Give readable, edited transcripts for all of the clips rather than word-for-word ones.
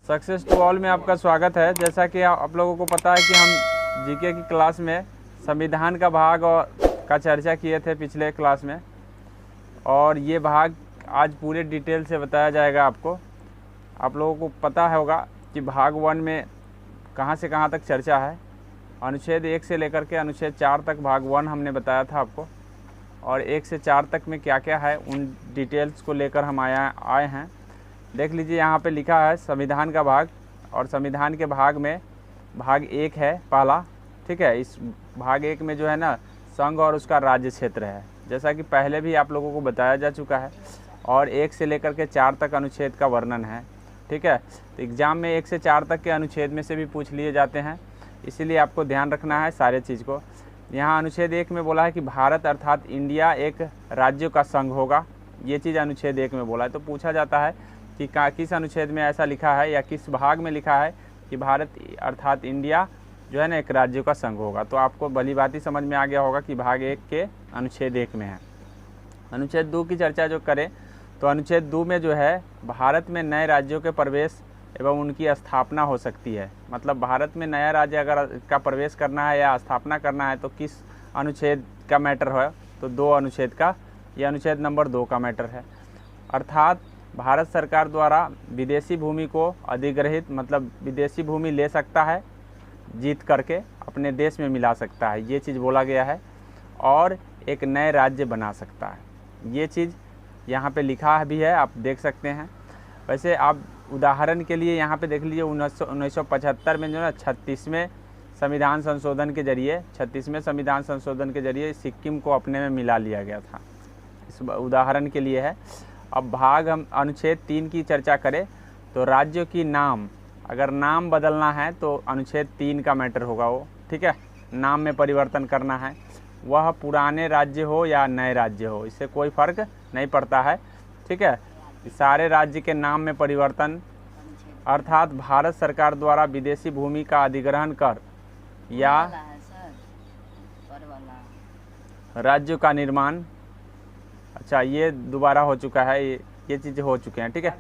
Success to all में आपका स्वागत है। जैसा कि आप लोगों को पता है कि हम जीके की क्लास में संविधान का भाग और का चर्चा किए थे पिछले क्लास में, और ये भाग आज पूरे डिटेल से बताया जाएगा आपको। आप लोगों को पता होगा कि भाग 1 में कहाँ से कहाँ तक चर्चा है। अनुच्छेद 1 से लेकर के अनुच्छेद 4 तक भाग 1 हमने बताया था आपको, और 1 से 4 तक में क्या क्या है उन डिटेल्स को लेकर हम आए हैं। देख लीजिए, यहाँ पे लिखा है संविधान का भाग, और संविधान के भाग में भाग 1 है पहला। ठीक है, इस भाग 1 में जो है ना संघ और उसका राज्य क्षेत्र है, जैसा कि पहले भी आप लोगों को बताया जा चुका है। और 1 से लेकर के 4 तक अनुच्छेद का वर्णन है। ठीक है, तो एग्ज़ाम में 1 से 4 तक के अनुच्छेद में से भी पूछ लिए जाते हैं, इसीलिए आपको ध्यान रखना है सारे चीज़ को। यहाँ अनुच्छेद 1 में बोला है कि भारत अर्थात इंडिया एक राज्यों का संघ होगा। ये चीज़ अनुच्छेद 1 में बोला है। तो पूछा जाता है कि किस अनुच्छेद में ऐसा लिखा है या किस भाग में लिखा है कि भारत अर्थात इंडिया जो है ना एक राज्यों का संघ होगा। तो आपको भली भांति समझ में आ गया होगा कि भाग 1 के अनुच्छेद 1 में है। अनुच्छेद 2 की चर्चा जो करें तो अनुच्छेद 2 में जो है भारत में नए राज्यों के प्रवेश एवं उनकी स्थापना हो सकती है। मतलब भारत में नया राज्य अगर का प्रवेश करना है या स्थापना करना है तो किस अनुच्छेद का मैटर है, तो 2 अनुच्छेद का, यह अनुच्छेद नंबर 2 का मैटर है। अर्थात भारत सरकार द्वारा विदेशी भूमि को अधिग्रहित, मतलब विदेशी भूमि ले सकता है, जीत करके अपने देश में मिला सकता है, ये चीज़ बोला गया है। और एक नए राज्य बना सकता है, ये चीज़ यहाँ पे लिखा भी है, आप देख सकते हैं। वैसे आप उदाहरण के लिए यहाँ पे देख लीजिए 1975 में जो है 36वें संविधान संशोधन के जरिए 36वें संविधान संशोधन के जरिए सिक्किम को अपने में मिला लिया गया था। इस उदाहरण के लिए है। अब भाग हम अनुच्छेद 3 की चर्चा करें तो राज्यों की नाम, अगर नाम बदलना है तो अनुच्छेद 3 का मैटर होगा वो। ठीक है, नाम में परिवर्तन करना है, वह पुराने राज्य हो या नए राज्य हो, इससे कोई फ़र्क नहीं पड़ता है। ठीक है, सारे राज्य के नाम में परिवर्तन, अर्थात भारत सरकार द्वारा विदेशी भूमि का अधिग्रहण कर या राज्यों का निर्माण। अच्छा, ये दोबारा हो चुका है, ये चीज़ें हो चुके हैं। ठीक है,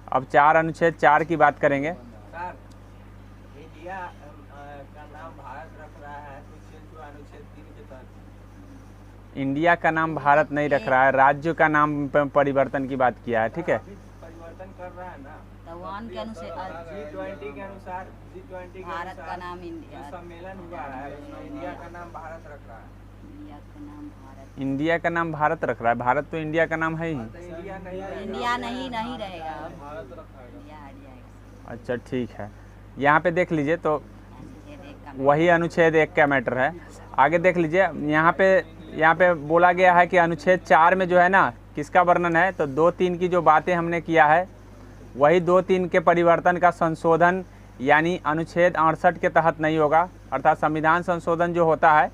अब 4 अनुच्छेद 4 की बात करेंगे। इंडिया का नाम भारत रख रहा है तो अनुच्छेद 3 के तहत इंडिया का नाम भारत नहीं रख रहा है, राज्यों का नाम परिवर्तन की बात किया है। ठीक है, परिवर्तन कर रहा है ना, तवान के अनुसार G20 के अनुसार भारत का नाम इंडिया, सम्मेलन हुआ है उसमें इंडिया का नाम भारत रख रहा है। इंडिया का नाम भारत, इंडिया का नाम भारत रख रहा है, भारत तो इंडिया का नाम है ही। इंडिया नहीं, इंडिया नहीं रहेगा, भारत रखा है। इंडिया हट जाएगा। अच्छा ठीक है, यहाँ पे देख लीजिए तो अनुच्छेद 1 का वही अनुच्छेद 1 का मैटर है। आगे देख लीजिए, यहाँ पे बोला गया है कि अनुच्छेद 4 में जो है ना किसका वर्णन है, तो 2-3 की जो बातें हमने किया है वही 2-3 के परिवर्तन का संशोधन, यानी अनुच्छेद 68 के तहत नहीं होगा। अर्थात संविधान संशोधन जो होता है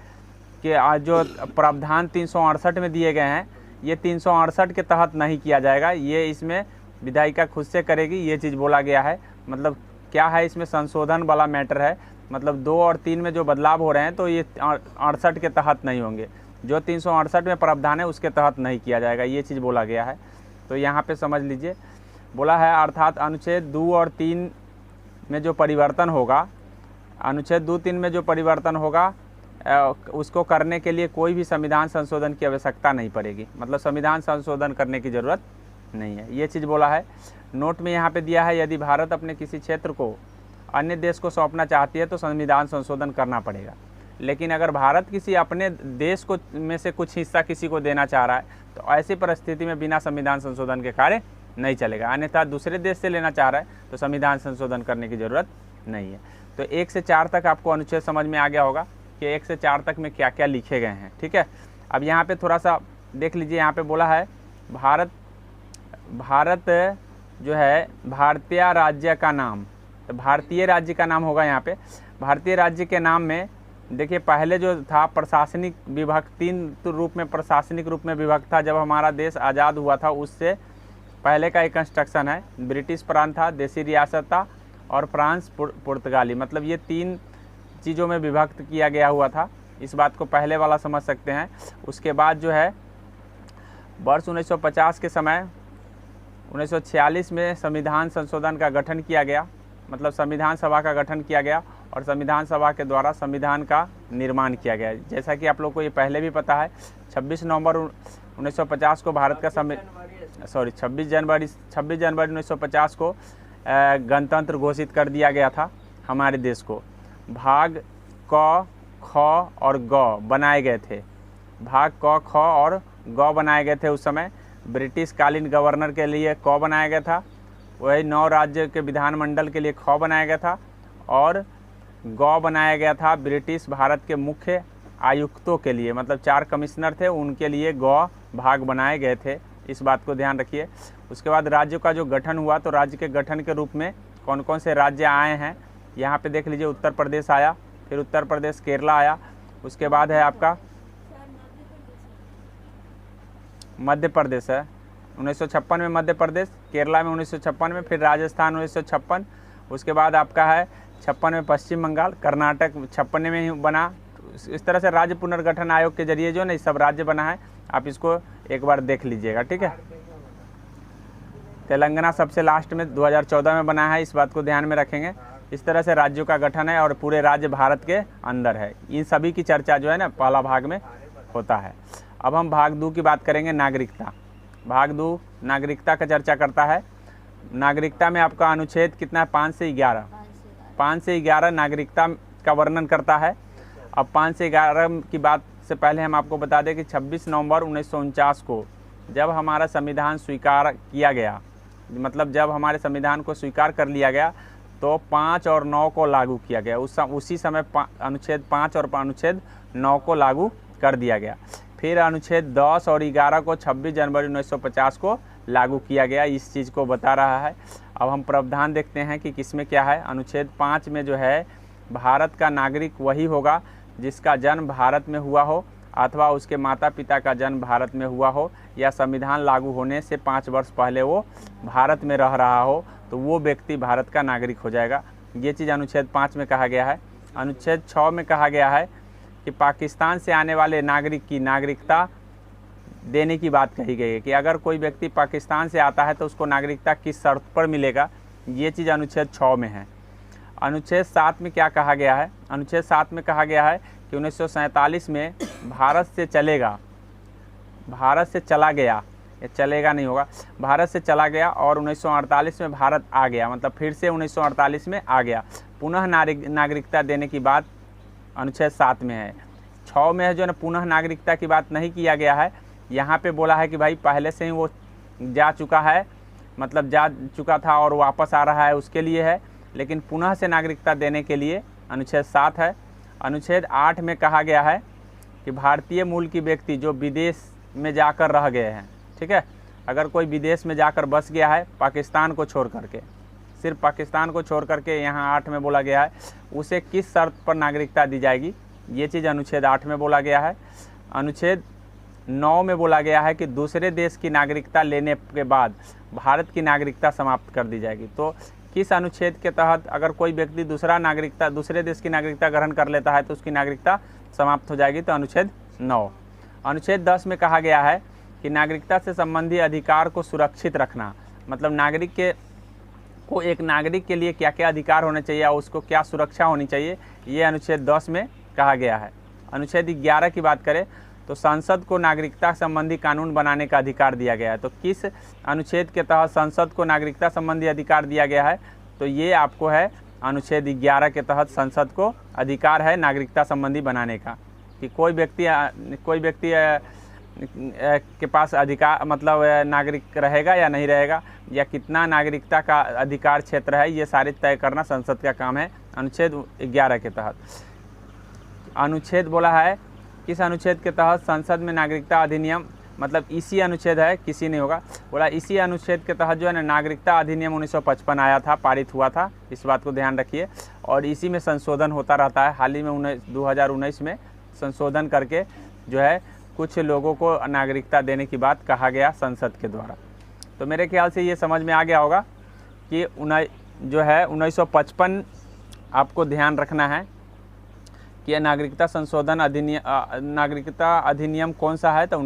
कि जो प्रावधान 368 में दिए गए हैं, ये 368 के तहत नहीं किया जाएगा, ये इसमें विधायिका खुद से करेगी, ये चीज़ बोला गया है। मतलब क्या है, इसमें संशोधन वाला मैटर है, मतलब 2 और 3 में जो बदलाव हो रहे हैं तो ये 68 के तहत नहीं होंगे, जो 368 में प्रावधान है उसके तहत नहीं किया जाएगा, ये चीज़ बोला गया है। तो यहाँ पे समझ लीजिए, बोला है अर्थात अनुच्छेद 2 और 3 में जो परिवर्तन होगा, अनुच्छेद 2-3 में जो परिवर्तन होगा उसको करने के लिए कोई भी संविधान संशोधन की आवश्यकता नहीं पड़ेगी, मतलब संविधान संशोधन करने की ज़रूरत नहीं है, ये चीज़ बोला है। नोट में यहाँ पे दिया है, यदि भारत अपने किसी क्षेत्र को अन्य देश को सौंपना चाहती है तो संविधान संशोधन करना पड़ेगा। लेकिन अगर भारत किसी अपने देश को में से कुछ हिस्सा किसी को देना चाह रहा है तो ऐसी परिस्थिति में बिना संविधान संशोधन के कार्य नहीं चलेगा। अन्यथा दूसरे देश से लेना चाह रहा है तो संविधान संशोधन करने की ज़रूरत नहीं है। तो 1 से 4 तक आपको अनुच्छेद समझ में आ गया होगा कि 1 से 4 तक में क्या क्या लिखे गए हैं। ठीक है, अब यहाँ पे थोड़ा सा देख लीजिए, यहाँ पे बोला है भारत जो है भारतीय राज्य का नाम, तो भारतीय राज्य का नाम होगा। यहाँ पे भारतीय राज्य के नाम में देखिए, पहले जो था प्रशासनिक विभक्त, 3 रूप में प्रशासनिक रूप में विभक्त था। जब हमारा देश आज़ाद हुआ था उससे पहले का एक कंस्ट्रक्शन है, ब्रिटिश प्रांत था, देसी रियासत था और फ्रांस पुर्तगाली, मतलब ये 3 चीज़ों में विभक्त किया गया हुआ था। इस बात को पहले वाला समझ सकते हैं। उसके बाद जो है वर्ष 1950 के समय 1946 में संविधान संशोधन का गठन किया गया, मतलब संविधान सभा का गठन किया गया और संविधान सभा के द्वारा संविधान का निर्माण किया गया। जैसा कि आप लोग को ये पहले भी पता है, 26 नवंबर 1950 को भारत का 26 जनवरी 1950 को गणतंत्र घोषित कर दिया गया था हमारे देश को। भाग क, ख और ग बनाए गए थे। भाग क, ख और ग बनाए गए थे। उस समय ब्रिटिश कालीन गवर्नर के लिए क बनाया गया था, वही 9 राज्य के विधानमंडल के लिए ख बनाया गया था और ग बनाया गया था ब्रिटिश भारत के मुख्य आयुक्तों के लिए, मतलब 4 कमिश्नर थे, उनके लिए ग भाग बनाए गए थे। इस बात को ध्यान रखिए। उसके बाद राज्यों का जो गठन हुआ, तो राज्य के गठन के रूप में कौन कौन से राज्य आए हैं यहाँ पे देख लीजिए। उत्तर प्रदेश आया, फिर उत्तर प्रदेश केरला आया, उसके बाद है आपका मध्य प्रदेश है 1956 में, मध्य प्रदेश, केरला में 1956 में, फिर राजस्थान 1956, उसके बाद आपका है 56 में पश्चिम बंगाल, कर्नाटक 56 में ही बना। इस तरह से राज्य पुनर्गठन आयोग के जरिए जो नहीं सब राज्य बना है, आप इसको एक बार देख लीजिएगा, ठीक है। तेलंगाना सबसे लास्ट में 2014 में बना है, इस बात को ध्यान में रखेंगे। इस तरह से राज्यों का गठन है और पूरे राज्य भारत के अंदर है। इन सभी की चर्चा जो है ना पहला भाग में होता है। अब हम भाग 2 की बात करेंगे, नागरिकता। भाग 2 नागरिकता का चर्चा करता है। नागरिकता में आपका अनुच्छेद कितना है? 5 से 11। 5 से 11 नागरिकता का वर्णन करता है। अब 5 से 11 की बात से पहले हम आपको बता दें कि 26 नवंबर 1949 को जब हमारा संविधान स्वीकार किया गया, मतलब जब हमारे संविधान को स्वीकार कर लिया गया, तो 5 और 9 को लागू किया गया। उसी समय अनुच्छेद 5 और अनुच्छेद 9 को लागू कर दिया गया। फिर अनुच्छेद 10 और 11 को 26 जनवरी 1950 को लागू किया गया। इस चीज़ को बता रहा है। अब हम प्रावधान देखते हैं कि किसमें क्या है। अनुच्छेद 5 में जो है, भारत का नागरिक वही होगा जिसका जन्म भारत में हुआ हो अथवा उसके माता पिता का जन्म भारत में हुआ हो या संविधान लागू होने से 5 वर्ष पहले वो भारत में रह रहा हो, तो वो व्यक्ति भारत का नागरिक हो जाएगा। ये चीज़ अनुच्छेद 5 में कहा गया है। अनुच्छेद 6 में कहा गया है कि पाकिस्तान से आने वाले नागरिक की नागरिकता देने की बात कही गई है कि अगर कोई व्यक्ति पाकिस्तान से आता है तो उसको नागरिकता किस शर्त पर मिलेगा। ये चीज़ अनुच्छेद 6 में है। अनुच्छेद 7 में क्या कहा गया है? अनुच्छेद 7 में कहा गया है कि 1947 में भारत से चला गया, ये चलेगा नहीं होगा, भारत से चला गया और 1948 में भारत आ गया, मतलब फिर से 1948 में आ गया। पुनः नागरिकता देने की बात अनुच्छेद 7 में है। 6 में है जो ना पुनः नागरिकता की बात नहीं किया गया है। यहाँ पे बोला है कि भाई पहले से ही वो जा चुका है, मतलब जा चुका था और वापस आ रहा है, उसके लिए है। लेकिन पुनः से नागरिकता देने के लिए अनुच्छेद 7 है। अनुच्छेद 8 में कहा गया है कि भारतीय मूल की व्यक्ति जो विदेश में जाकर रह गए हैं, ठीक है, अगर कोई विदेश में जाकर बस गया है पाकिस्तान को छोड़ करके, सिर्फ पाकिस्तान को छोड़ करके, यहाँ 8 में बोला गया है उसे किस शर्त पर नागरिकता दी जाएगी, ये चीज़ अनुच्छेद 8 में बोला गया है। अनुच्छेद 9 में बोला गया है कि दूसरे देश की नागरिकता लेने के बाद भारत की नागरिकता समाप्त कर दी जाएगी। तो किस अनुच्छेद के तहत अगर कोई व्यक्ति दूसरे देश की नागरिकता ग्रहण कर लेता है तो उसकी नागरिकता समाप्त हो जाएगी? तो अनुच्छेद 9। अनुच्छेद 10 में कहा गया है कि नागरिकता से संबंधी अधिकार को सुरक्षित रखना, मतलब एक नागरिक के लिए क्या क्या अधिकार होने चाहिए और उसको क्या सुरक्षा होनी चाहिए, ये अनुच्छेद 10 में कहा गया है। अनुच्छेद 11 की बात करें तो संसद को नागरिकता संबंधी कानून बनाने का अधिकार दिया गया है। तो किस अनुच्छेद के तहत संसद को नागरिकता संबंधी अधिकार दिया गया है? तो ये आपको है अनुच्छेद 11 के तहत संसद को अधिकार है नागरिकता संबंधी बनाने का, कि कोई व्यक्ति के पास अधिकार, मतलब नागरिक रहेगा या नहीं रहेगा, या कितना नागरिकता का अधिकार क्षेत्र है, ये सारे तय करना संसद का काम है अनुच्छेद 11 के तहत। अनुच्छेद बोला है किस अनुच्छेद के तहत संसद में नागरिकता अधिनियम, मतलब इसी अनुच्छेद है, किसी नहीं होगा, बोला इसी अनुच्छेद के तहत जो है ना नागरिकता अधिनियम 1955 आया था, पारित हुआ था, इस बात को ध्यान रखिए। और इसी में संशोधन होता रहता है। हाल ही में 2019 में संशोधन करके जो है कुछ लोगों को नागरिकता देने की बात कहा गया संसद के द्वारा। तो मेरे ख्याल से ये समझ में आ गया होगा कि 1955 आपको ध्यान रखना है कि नागरिकता अधिनियम कौन सा है, तो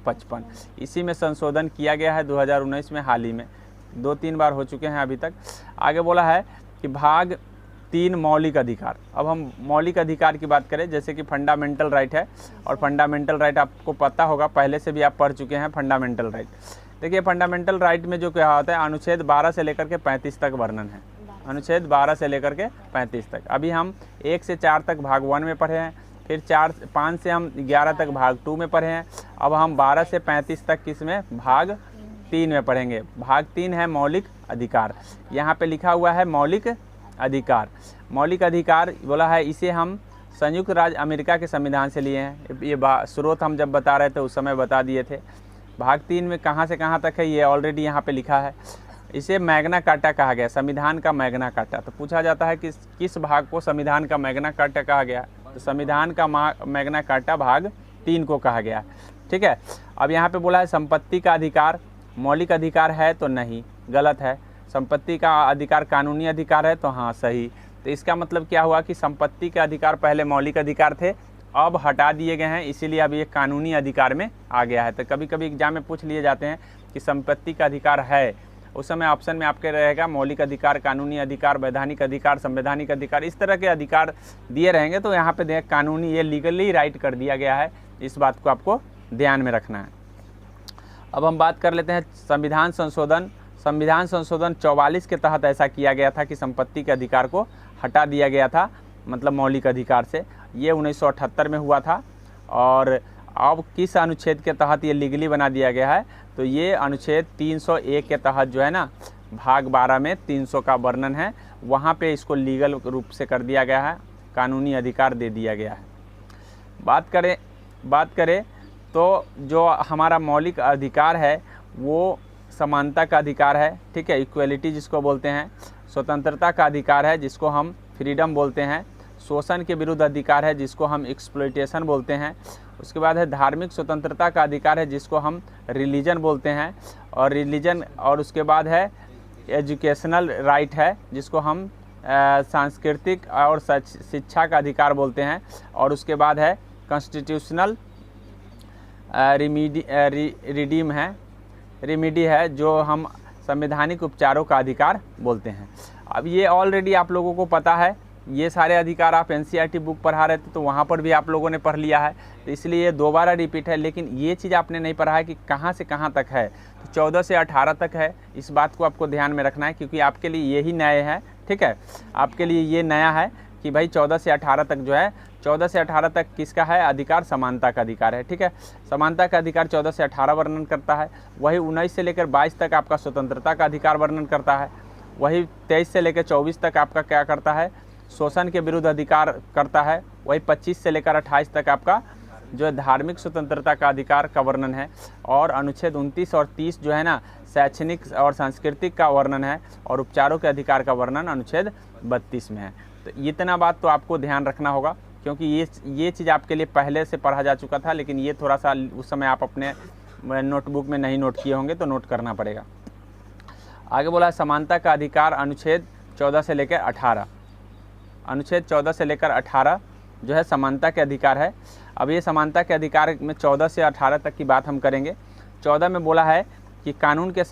55। इसी में संशोधन किया गया है 2019 में, हाल ही में 2-3 बार हो चुके हैं अभी तक। आगे बोला है कि भाग 3 मौलिक अधिकार। अब हम मौलिक अधिकार की बात करें, जैसे कि फंडामेंटल राइट है, और फंडामेंटल राइट आपको पता होगा, पहले से भी आप पढ़ चुके हैं फंडामेंटल राइट। देखिए फंडामेंटल राइट में जो क्या होता है, अनुच्छेद 12 से लेकर के 35 तक वर्णन है, अनुच्छेद 12 से लेकर के 35 तक। अभी हम 1 से 4 तक भाग 1 में पढ़े हैं, फिर 5 से हम 11 तक भाग 2 में पढ़े हैं। अब हम 12 से 35 तक किस में, भाग 3 में पढ़ेंगे। भाग 3 है मौलिक अधिकार। यहाँ पे लिखा हुआ है मौलिक अधिकार। मौलिक अधिकार बोला है, इसे हम संयुक्त राज्य अमेरिका के संविधान से लिए हैं। ये स्रोत हम जब बता रहे थे उस समय बता दिए थे। भाग 3 में कहाँ से कहाँ तक है ये ऑलरेडी यहाँ पे लिखा है। इसे मैग्ना कार्टा कहा गया, संविधान का मैग्ना कार्टा। तो पूछा जाता है कि किस भाग को संविधान का मैग्ना कार्टा कहा गया, तो संविधान का मैग्ना कार्टा भाग 3 को कहा गया। ठीक है। अब यहाँ पे बोला है संपत्ति का अधिकार मौलिक अधिकार है, तो नहीं, गलत है। संपत्ति का अधिकार कानूनी अधिकार है, तो हाँ, सही। तो इसका मतलब क्या हुआ कि संपत्ति के अधिकार पहले मौलिक अधिकार थे, अब हटा दिए गए हैं, इसीलिए अब ये कानूनी अधिकार में आ गया है। तो कभी कभी एग्जाम में पूछ लिए जाते हैं कि संपत्ति का अधिकार है, उस समय ऑप्शन में आपके रहेगा मौलिक अधिकार, कानूनी अधिकार, वैधानिक अधिकार, संवैधानिक अधिकार, इस तरह के अधिकार दिए रहेंगे। तो यहाँ पे देख कानूनी, ये लीगली राइट कर दिया गया है, इस बात को आपको ध्यान में रखना है। अब हम बात कर लेते हैं संविधान संशोधन। संविधान संशोधन 44 के तहत ऐसा किया गया था कि संपत्ति के अधिकार को हटा दिया गया था, मतलब मौलिक अधिकार से। ये 1978 में हुआ था। और अब किस अनुच्छेद के तहत ये लीगली बना दिया गया है, तो ये अनुच्छेद 301 के तहत जो है ना, भाग 12 में 300 का वर्णन है, वहाँ पे इसको लीगल रूप से कर दिया गया है, कानूनी अधिकार दे दिया गया है। बात करें तो जो हमारा मौलिक अधिकार है वो समानता का अधिकार है, ठीक है, इक्वलिटी जिसको बोलते हैं। स्वतंत्रता का अधिकार है, जिसको हम फ्रीडम बोलते हैं। शोषण के विरुद्ध अधिकार है, जिसको हम एक्सप्लॉयटेशन बोलते हैं। उसके बाद है धार्मिक स्वतंत्रता का अधिकार है, जिसको हम रिलीजन बोलते हैं। और उसके बाद है एजुकेशनल राइट है, जिसको हम सांस्कृतिक और शिक्षा का अधिकार बोलते हैं। और उसके बाद है कॉन्स्टिट्यूशनल रिमीडी है, जो हम संवैधानिक उपचारों का अधिकार बोलते हैं। अब ये ऑलरेडी आप लोगों को पता है, ये सारे अधिकार आप एनसीईआरटी बुक पढ़ा रहे थे तो वहाँ पर भी आप लोगों ने पढ़ लिया है, तो इसलिए ये दोबारा रिपीट है। लेकिन ये चीज़ आपने नहीं पढ़ा है कि कहाँ से कहाँ तक है, तो 14 से 18 तक है। इस बात को आपको ध्यान में रखना है, क्योंकि आपके लिए यही नए है, ठीक है, आपके लिए ये नया है कि भाई 14 से 18 तक जो है, 14 से 18 तक किसका है अधिकार, समानता का अधिकार है, ठीक है। समानता का अधिकार 14 से 18 वर्णन करता है। वही 19 से लेकर 22 तक आपका स्वतंत्रता का अधिकार वर्णन करता है। वही 23 से लेकर 24 तक आपका क्या करता है, शोषण के विरुद्ध अधिकार करता है। वही 25 से लेकर 28 तक आपका जो है धार्मिक स्वतंत्रता का अधिकार का वर्णन है। और अनुच्छेद 29 और 30 जो है ना, शैक्षणिक और सांस्कृतिक का वर्णन है। और उपचारों के अधिकार का वर्णन अनुच्छेद 32 में है। तो इतना बात तो आपको ध्यान रखना होगा, क्योंकि ये चीज़ आपके लिए पहले से पढ़ा जा चुका था, लेकिन ये थोड़ा सा उस समय आप अपने नोटबुक में नहीं नोट किए होंगे, तो नोट करना पड़ेगा। आगे बोला है समानता का अधिकार, अनुच्छेद 14 से लेकर 18। अनुच्छेद 14 से लेकर 18 जो है समानता के अधिकार है। अब ये समानता के अधिकार में 14 से 18 तक की बात हम करेंगे। 14 में बोला है कि कानून के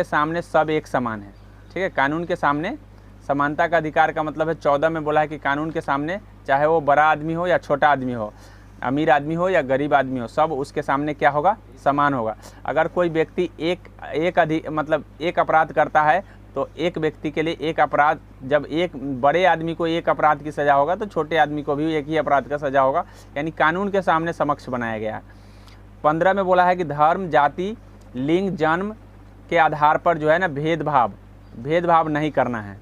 सामने सब एक समान है, ठीक है। कानून के सामने समानता का अधिकार का मतलब है, 14 में बोला है कि कानून के सामने चाहे वो बड़ा आदमी हो या छोटा आदमी हो, अमीर आदमी हो या गरीब आदमी हो, सब उसके सामने क्या होगा, समान होगा। अगर कोई व्यक्ति एक अपराध करता है, तो एक व्यक्ति के लिए एक अपराध, जब एक बड़े आदमी को एक अपराध की सज़ा होगा, तो छोटे आदमी को भी एक ही अपराध का सज़ा होगा। यानी कानून के सामने समक्ष बनाया गया है। 15 में बोला है कि धर्म, जाति, लिंग, जन्म के आधार पर जो है ना भेदभाव नहीं करना है,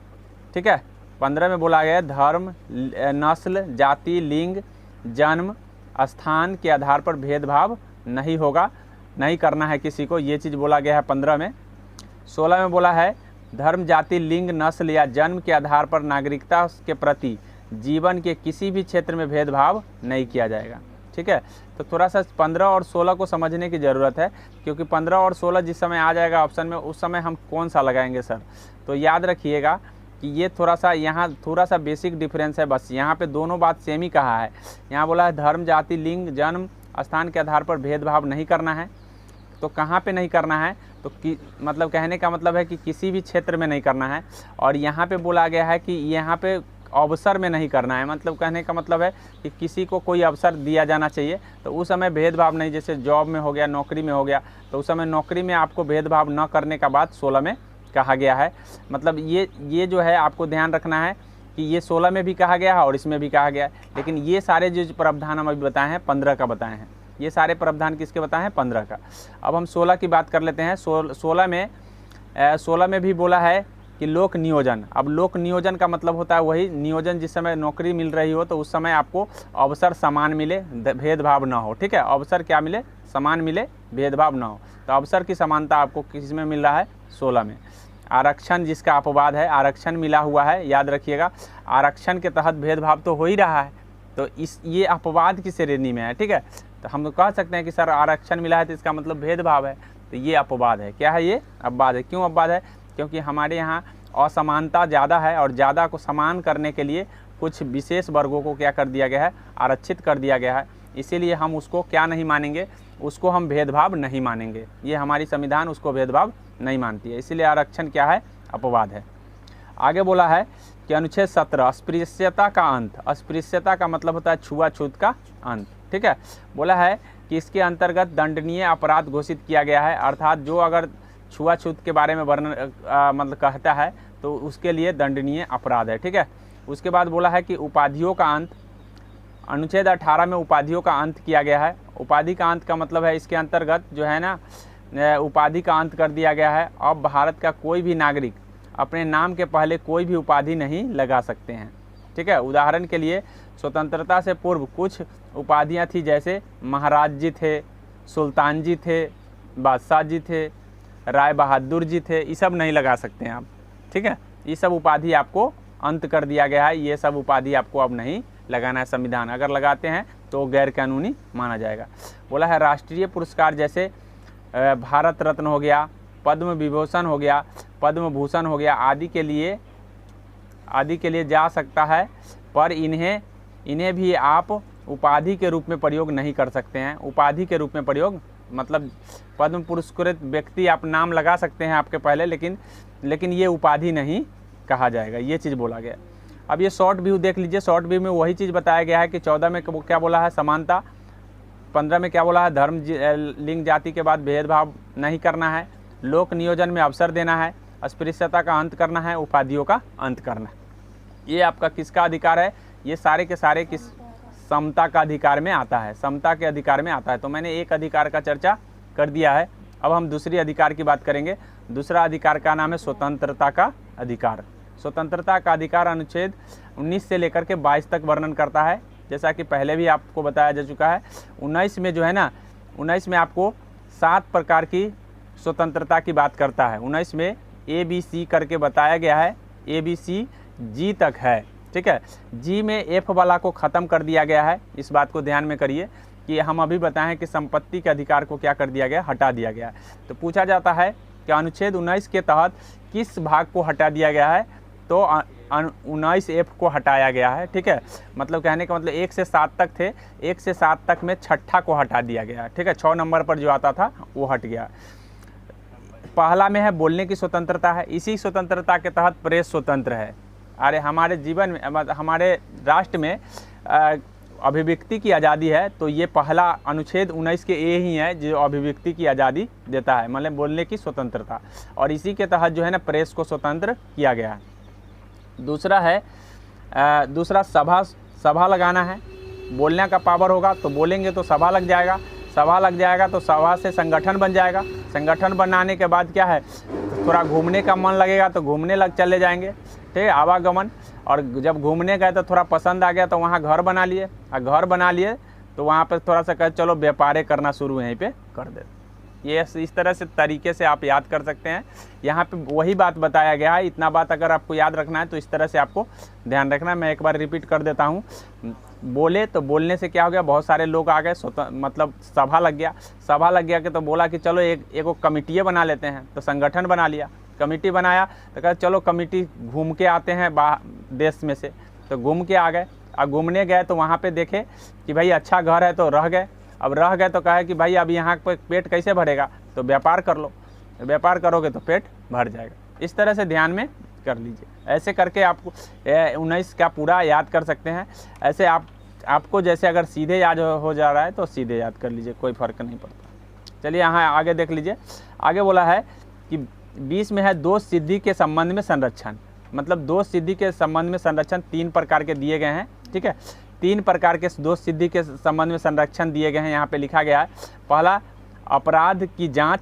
ठीक है। 15 में बोला गया धर्म, नस्ल, जाति, लिंग, जन्म, स्थान के आधार पर भेदभाव नहीं करना है किसी को, ये चीज़ बोला गया है 15 में। 16 में बोला है धर्म, जाति, लिंग, नस्ल या जन्म के आधार पर नागरिकता के प्रति जीवन के किसी भी क्षेत्र में भेदभाव नहीं किया जाएगा, ठीक है। तो थोड़ा सा 15 और 16 को समझने की ज़रूरत है, क्योंकि 15 और 16 जिस समय आ जाएगा ऑप्शन में, उस समय हम कौन सा लगाएंगे सर, तो याद रखिएगा कि ये यहाँ थोड़ा सा बेसिक डिफरेंस है। बस यहाँ पे दोनों बात सेम ही कहा है। यहाँ बोला है धर्म, जाति, लिंग, जन्म स्थान के आधार पर भेदभाव नहीं करना है। तो कहाँ पे नहीं करना है, तो मतलब कहने का मतलब है कि किसी भी क्षेत्र में नहीं करना है। और यहाँ पे बोला गया है कि यहाँ पे अवसर में नहीं करना है, मतलब कहने का मतलब है कि किसी को कोई अवसर दिया जाना चाहिए। तो उस समय भेदभाव नहीं, जैसे जॉब में हो गया, नौकरी में हो गया, तो उस समय नौकरी में आपको भेदभाव न करने का बात 16 में कहा गया है। मतलब ये जो है आपको ध्यान रखना है कि ये 16 में भी कहा गया है और इसमें भी कहा गया है। लेकिन ये सारे जो प्रावधान हम अभी बताए हैं 15 का बताए हैं। ये सारे प्रावधान किसके बताए हैं? 15 का। अब हम 16 की बात कर लेते हैं। 16 में भी बोला है कि लोक नियोजन। अब लोक नियोजन का मतलब होता है वही नियोजन, जिस समय नौकरी मिल रही हो तो उस समय आपको अवसर समान मिले, भेदभाव ना हो। ठीक है, अवसर क्या मिले? समान मिले, भेदभाव ना हो। तो अवसर की समानता आपको किस में मिल रहा है? 16 में। आरक्षण जिसका अपवाद है, आरक्षण मिला हुआ है, याद रखिएगा। आरक्षण के तहत भेदभाव तो हो ही रहा है, तो ये अपवाद की श्रेणी में है। ठीक है, तो हम कह सकते हैं कि सर आरक्षण मिला है तो इसका मतलब भेदभाव है, तो ये अपवाद है। क्या है? ये अपवाद है। क्यों अपवाद है? क्योंकि हमारे यहाँ असमानता ज़्यादा है और ज़्यादा को समान करने के लिए कुछ विशेष वर्गों को क्या कर दिया गया है? आरक्षित कर दिया गया है। इसीलिए हम उसको क्या नहीं मानेंगे? उसको हम भेदभाव नहीं मानेंगे। ये हमारी संविधान उसको भेदभाव नहीं मानती है, इसीलिए आरक्षण क्या है? अपवाद है। आगे बोला है कि अनुच्छेद 17 अस्पृश्यता का अंत। अस्पृश्यता का मतलब होता है छुआछूत का अंत। ठीक है, बोला है कि इसके अंतर्गत दंडनीय अपराध घोषित किया गया है, अर्थात जो अगर छुआछूत के बारे में वर्णन मतलब कहता है तो उसके लिए दंडनीय अपराध है। ठीक है, उसके बाद बोला है कि उपाधियों का अंत। अनुच्छेद 18 में उपाधियों का अंत किया गया है। उपाधि का अंत का मतलब है इसके अंतर्गत जो है ना, उपाधि का अंत कर दिया गया है। अब भारत का कोई भी नागरिक अपने नाम के पहले कोई भी उपाधि नहीं लगा सकते हैं। ठीक है, उदाहरण के लिए स्वतंत्रता से पूर्व कुछ उपाधियां थी, जैसे महाराज जी थे, सुल्तान जी थे, बादशाह जी थे, राय बहादुर जी थे, ये सब नहीं लगा सकते हैं आप। ठीक है, ये सब उपाधि आपको अंत कर दिया गया है। ये सब उपाधि आपको अब नहीं लगाना है। संविधान अगर लगाते हैं तो गैर कानूनी माना जाएगा। बोला है राष्ट्रीय पुरस्कार जैसे भारत रत्न हो गया, पद्म विभूषण हो गया, पद्म भूषण हो गया, आदि के लिए जा सकता है, पर इन्हें भी आप उपाधि के रूप में प्रयोग नहीं कर सकते हैं। उपाधि के रूप में प्रयोग मतलब पद्म पुरस्कृत व्यक्ति आप नाम लगा सकते हैं आपके पहले, लेकिन ये उपाधि नहीं कहा जाएगा। ये चीज़ बोला गया। अब ये शॉर्ट व्यू देख लीजिए। शॉर्ट व्यू में वही चीज़ बताया गया है कि 14 में क्या बोला है? समानता। 15 में क्या बोला है? धर्म लिंग जाति के बाद भेदभाव नहीं करना है। लोक नियोजन में अवसर देना है। अस्पृश्यता का अंत करना है। उपाधियों का अंत करना है। ये आपका किसका अधिकार है? ये सारे के सारे किस समता का अधिकार में आता है। समता के अधिकार में आता है। तो मैंने एक अधिकार का चर्चा कर दिया है। अब हम दूसरी अधिकार की बात करेंगे। दूसरा अधिकार का नाम है स्वतंत्रता का अधिकार। स्वतंत्रता का अधिकार अनुच्छेद 19 से लेकर के 22 तक वर्णन करता है। जैसा कि पहले भी आपको बताया जा चुका है। 19 में जो है ना, 19 में आपको 7 प्रकार की स्वतंत्रता की बात करता है। 19 में ABC करके बताया गया है। ABC G तक है। ठीक है, G में F वाला को ख़त्म कर दिया गया है। इस बात को ध्यान में करिए कि हम अभी बताएं कि संपत्ति के अधिकार को क्या कर दिया गया? हटा दिया गया है। तो पूछा जाता है कि अनुच्छेद 19 के तहत किस भाग को हटा दिया गया है? तो 19F को हटाया गया है। ठीक है, मतलब कहने का मतलब 1 से 7 तक थे, 1 से 7 तक में छठा को हटा दिया गया है। ठीक है, 6 नंबर पर जो आता था वो हट गया। पहला में है बोलने की स्वतंत्रता है। इसी स्वतंत्रता के तहत प्रेस स्वतंत्र है। अरे हमारे जीवन में, हमारे राष्ट्र में अभिव्यक्ति की आज़ादी है, तो ये पहला अनुच्छेद 19 के ए ही है जो अभिव्यक्ति की आज़ादी देता है, मतलब बोलने की स्वतंत्रता। और इसी के तहत जो है ना प्रेस को स्वतंत्र किया गया है। दूसरा सभा लगाना है। बोलने का पावर होगा तो बोलेंगे तो सभा लग जाएगा। सभा लग जाएगा तो सभा से संगठन बन जाएगा। संगठन बनाने के बाद क्या है, थोड़ा घूमने का मन लगेगा तो घूमने चले जाएंगे। ठीक है, आवागमन। और जब घूमने गए तो थोड़ा पसंद आ गया तो वहाँ घर बना लिए, और घर बना लिए तो वहाँ पर थोड़ा सा कहे चलो व्यापार करना शुरू यहीं पे कर दे। ये इस तरह से तरीके से आप याद कर सकते हैं। यहाँ पे वही बात बताया गया है। इतना बात अगर आपको याद रखना है तो इस तरह से आपको ध्यान रखना है। मैं एक बार रिपीट कर देता हूँ। बोले तो बोलने से क्या हो गया, बहुत सारे लोग आ गए, मतलब सभा लग गया। सभा लग गया कि तो बोला कि चलो एक कमिटियाँ बना लेते हैं, तो संगठन बना लिया। कमेटी बनाया तो कहा चलो कमेटी घूम के आते हैं देश में से, तो घूम के आ गए। और घूमने गए तो वहाँ पे देखे कि भाई अच्छा घर है तो रह गए, अब रह गए तो कहे कि भाई अब यहाँ पे पेट कैसे भरेगा, तो व्यापार कर लो, व्यापार करोगे तो पेट भर जाएगा। इस तरह से ध्यान में कर लीजिए। ऐसे करके आपको 19 का पूरा याद कर सकते हैं। ऐसे आपको जैसे अगर सीधे याद हो जा रहा है तो सीधे याद कर लीजिए, कोई फ़र्क नहीं पड़ता। चलिए यहाँ आगे देख लीजिए। आगे बोला है कि 20 में है दोष सिद्धि के संबंध में संरक्षण। मतलब दोष सिद्धि के संबंध में संरक्षण 3 प्रकार के दिए गए हैं। ठीक है, 3 प्रकार के दोष सिद्धि के संबंध में संरक्षण दिए गए हैं, यहाँ पे लिखा गया है। पहला, अपराध की जांच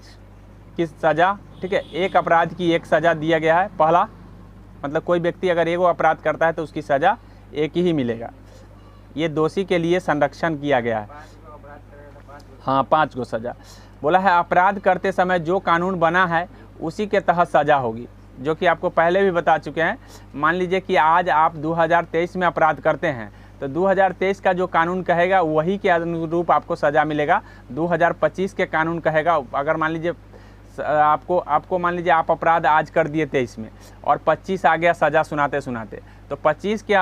की सज़ा। ठीक है, एक अपराध की एक सज़ा दिया गया है। पहला मतलब कोई व्यक्ति अगर एक अपराध करता है तो उसकी सज़ा एक ही मिलेगा। ये दोषी के लिए संरक्षण किया गया है। 5 गो सज़ा। बोला है अपराध करते समय जो कानून बना है उसी के तहत सज़ा होगी, जो कि आपको पहले भी बता चुके हैं। मान लीजिए कि आज आप 2023 में अपराध करते हैं तो 2023 का जो कानून कहेगा वही के अनुरूप आपको सज़ा मिलेगा। 2025 के कानून कहेगा, अगर मान लीजिए आपको मान लीजिए आप अपराध आज कर दिए 23 में और 25 आ गया सज़ा सुनाते सुनाते, तो 25 के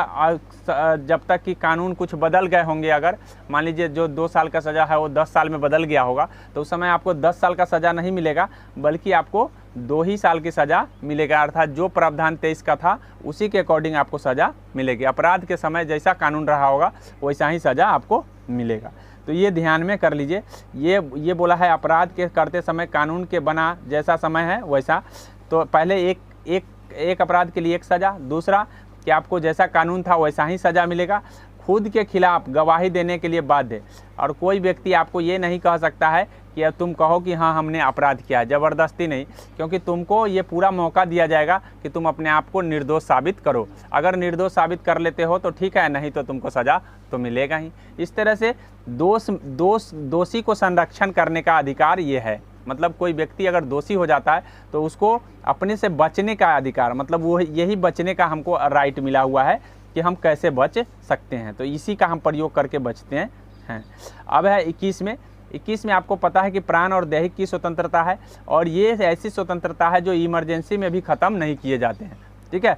जब तक कि कानून कुछ बदल गए होंगे, अगर मान लीजिए जो 2 साल का सज़ा है वो 10 साल में बदल गया होगा, तो उस समय आपको 10 साल का सज़ा नहीं मिलेगा, बल्कि आपको 2 ही साल की सज़ा मिलेगा। अर्थात जो प्रावधान 23 का था उसी के अकॉर्डिंग आपको सज़ा मिलेगी। अपराध के समय जैसा कानून रहा होगा वैसा ही सज़ा आपको मिलेगा। तो ये ध्यान में कर लीजिए। ये बोला है अपराध के करते समय कानून के बना जैसा समय है वैसा। तो पहले एक अपराध के लिए एक सज़ा, दूसरा कि आपको जैसा कानून था वैसा ही सज़ा मिलेगा, खुद के खिलाफ गवाही देने के लिए बाध्य। और कोई व्यक्ति आपको ये नहीं कह सकता है कि अब तुम कहो कि हाँ हमने अपराध किया, ज़बरदस्ती नहीं, क्योंकि तुमको ये पूरा मौका दिया जाएगा कि तुम अपने आप को निर्दोष साबित करो। अगर निर्दोष साबित कर लेते हो तो ठीक है, नहीं तो तुमको सज़ा तो मिलेगा ही। इस तरह से दोषी को संरक्षण करने का अधिकार ये है। मतलब कोई व्यक्ति अगर दोषी हो जाता है तो उसको अपने से बचने का अधिकार, मतलब वो यही बचने का हमको राइट मिला हुआ है कि हम कैसे बच सकते हैं, तो इसी का हम प्रयोग करके बचते हैं। अब है 21 में आपको पता है कि प्राण और दैहिक की स्वतंत्रता है, और ये ऐसी स्वतंत्रता है जो इमरजेंसी में भी ख़त्म नहीं किए जाते हैं। ठीक है,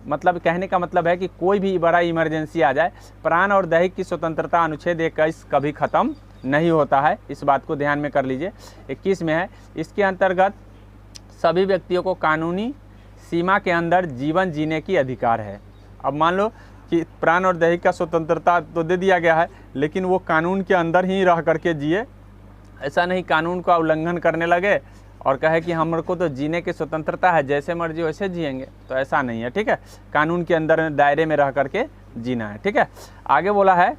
मतलब कहने का मतलब है कि कोई भी बड़ा इमरजेंसी आ जाए, प्राण और दैहिक की स्वतंत्रता अनुच्छेद 21 कभी ख़त्म नहीं होता है। इस बात को ध्यान में कर लीजिए। 21 में है, इसके अंतर्गत सभी व्यक्तियों को कानूनी सीमा के अंदर जीवन जीने की अधिकार है। अब मान लो कि प्राण और दैहिक का स्वतंत्रता तो दे दिया गया है, लेकिन वो कानून के अंदर ही रह करके जिए। ऐसा नहीं कानून का उल्लंघन करने लगे और कहे कि हमको को तो जीने की स्वतंत्रता है, जैसे मर्जी वैसे जिएंगे, तो ऐसा नहीं है। ठीक है, कानून के अंदर दायरे में रह करके जीना है। ठीक है, आगे बोला है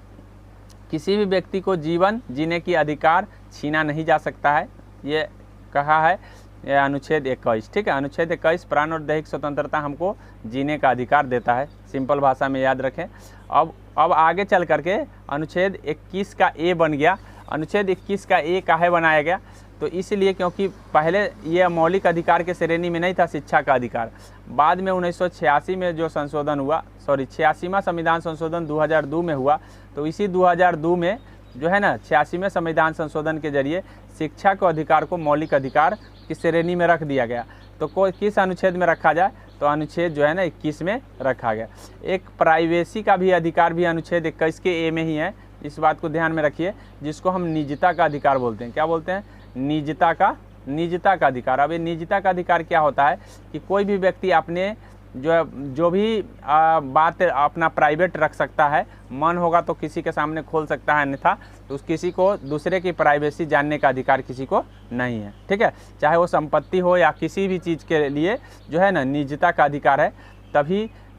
किसी भी व्यक्ति को जीवन जीने की अधिकार छीना नहीं जा सकता है, ये कहा है यह अनुच्छेद 21। ठीक है, अनुच्छेद 21 प्राण और दैहिक स्वतंत्रता हमको जीने का अधिकार देता है। सिंपल भाषा में याद रखें। अब आगे चल करके अनुच्छेद 21 का ए बन गया। अनुच्छेद 21 का ए काहे बनाया गया, तो इसलिए क्योंकि पहले ये मौलिक अधिकार के श्रेणी में नहीं था शिक्षा का अधिकार। बाद में 1986 में जो संशोधन हुआ, 86वां संविधान संशोधन 2002 में हुआ, तो इसी 2002 में जो है ना 86वें संविधान संशोधन के जरिए शिक्षा के अधिकार को मौलिक अधिकार की श्रेणी में रख दिया गया। तो कोई किस अनुच्छेद में रखा जाए, तो अनुच्छेद जो है ना 21 में रखा गया। एक प्राइवेसी का भी अधिकार भी अनुच्छेद 21 के ए में ही है, इस बात को ध्यान में रखिए, जिसको हम निजता का अधिकार बोलते हैं। क्या बोलते हैं? निजता का अधिकार। अब ये निजता का अधिकार क्या होता है कि कोई भी व्यक्ति अपने जो भी बात अपना प्राइवेट रख सकता है, मन होगा तो किसी के सामने खोल सकता है, अन्यथा तो किसी को दूसरे की प्राइवेसी जानने का अधिकार किसी को नहीं है। ठीक है, चाहे वो संपत्ति हो या किसी भी चीज़ के लिए जो है ना निजता का अधिकार है।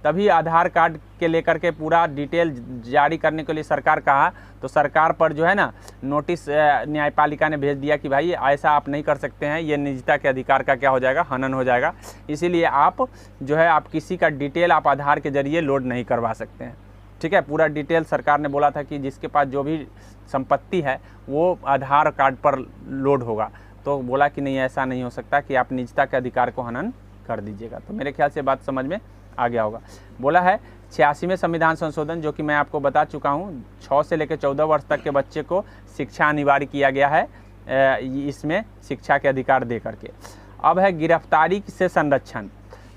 तभी आधार कार्ड के लेकर के पूरा डिटेल जारी करने के लिए सरकार कहा, तो सरकार पर जो है ना नोटिस न्यायपालिका ने भेज दिया कि भाई ऐसा आप नहीं कर सकते हैं, ये निजता के अधिकार का क्या हो जाएगा, हनन हो जाएगा। इसीलिए आप जो है आप किसी का डिटेल आप आधार के जरिए लोड नहीं करवा सकते हैं। ठीक है, पूरा डिटेल सरकार ने बोला था कि जिसके पास जो भी संपत्ति है वो आधार कार्ड पर लोड होगा, तो बोला कि नहीं ऐसा नहीं हो सकता कि आप निजता के अधिकार को हनन कर दीजिएगा। तो मेरे ख्याल से बात समझ में आ गया होगा। बोला है 86वें संविधान संशोधन, जो कि मैं आपको बता चुका हूँ, 6 से लेकर 14 वर्ष तक के बच्चे को शिक्षा अनिवार्य किया गया है इसमें शिक्षा के अधिकार दे करके। अब है गिरफ्तारी से संरक्षण।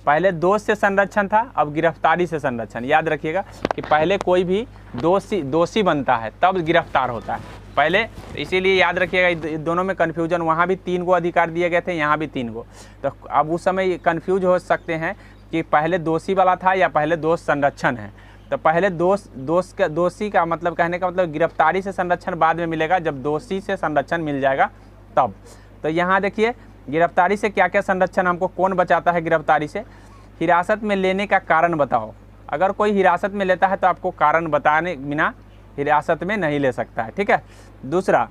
पहले दोष से संरक्षण था, अब गिरफ्तारी से संरक्षण। याद रखिएगा कि पहले कोई भी दोषी बनता है तब गिरफ्तार होता है। पहले, इसीलिए याद रखिएगा दोनों में कन्फ्यूजन, वहाँ भी 3 गो अधिकार दिए गए थे, यहाँ भी 3 गो। तो अब उस समय कन्फ्यूज हो सकते हैं कि पहले दोषी वाला था या पहले दोष संरक्षण है। तो पहले दोषी का मतलब, कहने का मतलब गिरफ्तारी से संरक्षण बाद में मिलेगा, जब दोषी से संरक्षण मिल जाएगा तब। तो यहाँ देखिए गिरफ्तारी से क्या क्या संरक्षण हमको कौन बचाता है गिरफ्तारी से। हिरासत में लेने का कारण बताओ। अगर कोई हिरासत में लेता है तो आपको कारण बताने बिना हिरासत में नहीं ले सकता है, ठीक है। दूसरा,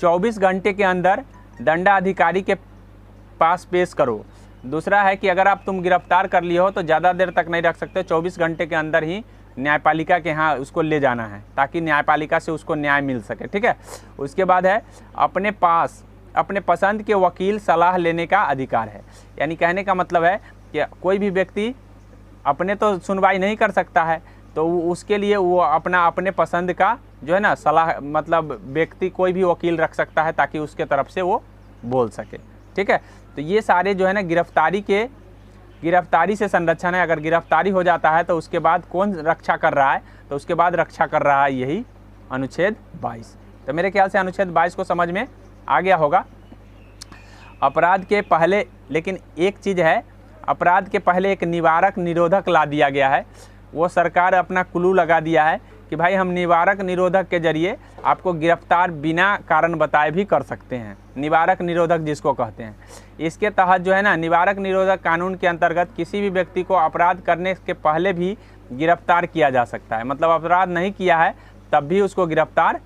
24 घंटे के अंदर दंडाधिकारी के पास पेश करो। दूसरा है कि अगर तुम गिरफ्तार कर लिए हो तो ज़्यादा देर तक नहीं रख सकते, 24 घंटे के अंदर ही न्यायपालिका के यहाँ उसको ले जाना है, ताकि न्यायपालिका से उसको न्याय मिल सके, ठीक है। उसके बाद है अपने पास अपने पसंद के वकील सलाह लेने का अधिकार है। यानी कहने का मतलब है कि कोई भी व्यक्ति अपने तो सुनवाई नहीं कर सकता है, तो उसके लिए वो अपने पसंद का जो है ना सलाह, मतलब व्यक्ति कोई भी वकील रख सकता है ताकि उसके तरफ से वो बोल सके, ठीक है। तो ये सारे जो है ना गिरफ्तारी से संरक्षण है। अगर गिरफ्तारी हो जाता है तो उसके बाद कौन रक्षा कर रहा है, तो उसके बाद रक्षा कर रहा है यही अनुच्छेद 22। तो मेरे ख्याल से अनुच्छेद 22 को समझ में आ गया होगा। अपराध के पहले, लेकिन एक चीज़ है, अपराध के पहले एक निवारक निरोधक ला दिया गया है। वो सरकार अपना कुल्लू लगा दिया है कि भाई हम निवारक निरोधक के जरिए आपको गिरफ्तार बिना कारण बताए भी कर सकते हैं। निवारक निरोधक जिसको कहते हैं, इसके तहत जो है ना निवारक निरोधक कानून के अंतर्गत किसी भी व्यक्ति को अपराध करने के पहले भी गिरफ्तार किया जा सकता है। मतलब अपराध नहीं किया है तब भी उसको गिरफ्तार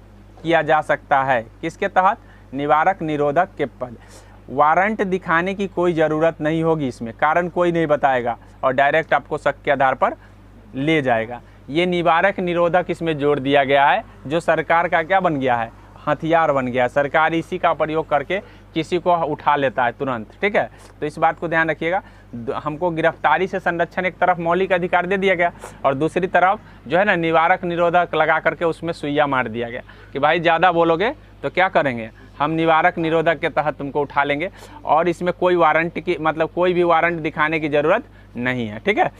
किया जा सकता है। किसके तहत? निवारक निरोधक के पहले। वारंट दिखाने की कोई ज़रूरत नहीं होगी, इसमें कारण कोई नहीं बताएगा और डायरेक्ट आपको शक के आधार पर ले जाएगा। ये निवारक निरोधक इसमें जोड़ दिया गया है, जो सरकार का क्या बन गया है, हथियार बन गया है। सरकार इसी का प्रयोग करके किसी को उठा लेता है तुरंत, ठीक है। तो इस बात को ध्यान रखिएगा। हमको गिरफ्तारी से संरक्षण एक तरफ मौलिक अधिकार दे दिया गया और दूसरी तरफ जो है ना निवारक निरोधक लगा करके उसमें सुइया मार दिया गया कि भाई ज़्यादा बोलोगे तो क्या करेंगे, हम निवारक निरोधक के तहत तुमको उठा लेंगे और इसमें कोई वारंट की, मतलब कोई भी वारंट दिखाने की ज़रूरत नहीं है, ठीक है।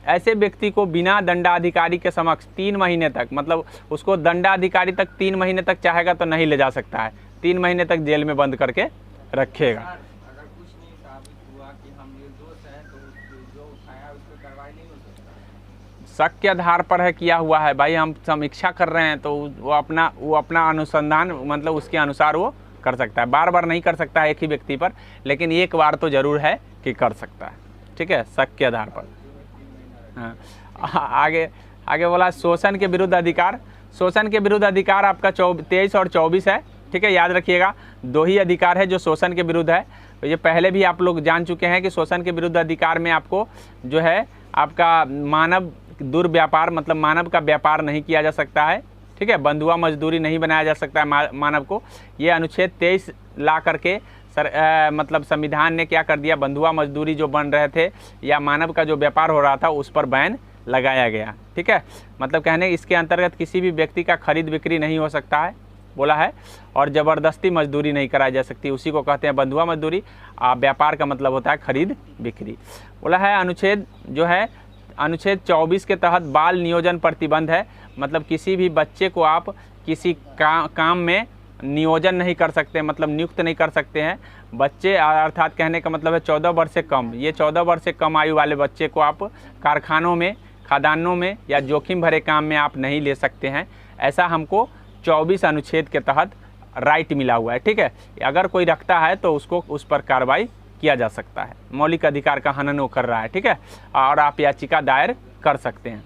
ऐसे व्यक्ति को बिना दंडाधिकारी के समक्ष 3 महीने तक, मतलब उसको दंडाधिकारी तक 3 महीने तक चाहेगा तो नहीं ले जा सकता है, 3 महीने तक जेल में बंद करके रखेगा। अगर कुछ नहीं साबित हुआ कि हम निर्दोष हैं तो जो उठाया उस पर कार्रवाई नहीं हो सकती। शक के आधार पर है किया हुआ है भाई, हम समीक्षा कर रहे हैं तो वो अपना अनुसंधान, मतलब उसके अनुसार वो कर सकता है। बार बार नहीं कर सकता है एक ही व्यक्ति पर, लेकिन एक बार तो ज़रूर है कि कर सकता है, ठीक है, शक के आधार पर। हाँ, आगे बोला शोषण के विरुद्ध अधिकार। शोषण के विरुद्ध अधिकार आपका 23 और 24 है, ठीक है। याद रखिएगा 2 ही अधिकार है जो शोषण के विरुद्ध है। तो ये पहले भी आप लोग जान चुके हैं कि शोषण के विरुद्ध अधिकार में आपको जो है आपका मानव दुर्व्यापार, मतलब मानव का व्यापार नहीं किया जा सकता है, ठीक है। बंधुआ मजदूरी नहीं बनाया जा सकता है मानव को। ये अनुच्छेद 23 ला करके मतलब संविधान ने क्या कर दिया, बंधुआ मजदूरी जो बन रहे थे या मानव का जो व्यापार हो रहा था उस पर बैन लगाया गया, ठीक है। मतलब कहने इसके अंतर्गत किसी भी व्यक्ति का खरीद बिक्री नहीं हो सकता है बोला है, और ज़बरदस्ती मजदूरी नहीं कराई जा सकती, उसी को कहते हैं बंधुआ मजदूरी। व्यापार का मतलब होता है खरीद बिक्री बोला है। अनुच्छेद जो है अनुच्छेद 24 के तहत बाल नियोजन प्रतिबंध है। मतलब किसी भी बच्चे को आप किसी काम में नियोजन नहीं कर सकते, मतलब नियुक्त नहीं कर सकते हैं। बच्चे अर्थात कहने का मतलब है 14 वर्ष से कम, ये 14 वर्ष से कम आयु वाले बच्चे को आप कारखानों में, खदानों में या जोखिम भरे काम में आप नहीं ले सकते हैं। ऐसा हमको 24 अनुच्छेद के तहत राइट मिला हुआ है, ठीक है। अगर कोई रखता है तो उसको उस पर कार्रवाई किया जा सकता है। मौलिक अधिकार का हनन वो कर रहा है, ठीक है, और आप याचिका दायर कर सकते हैं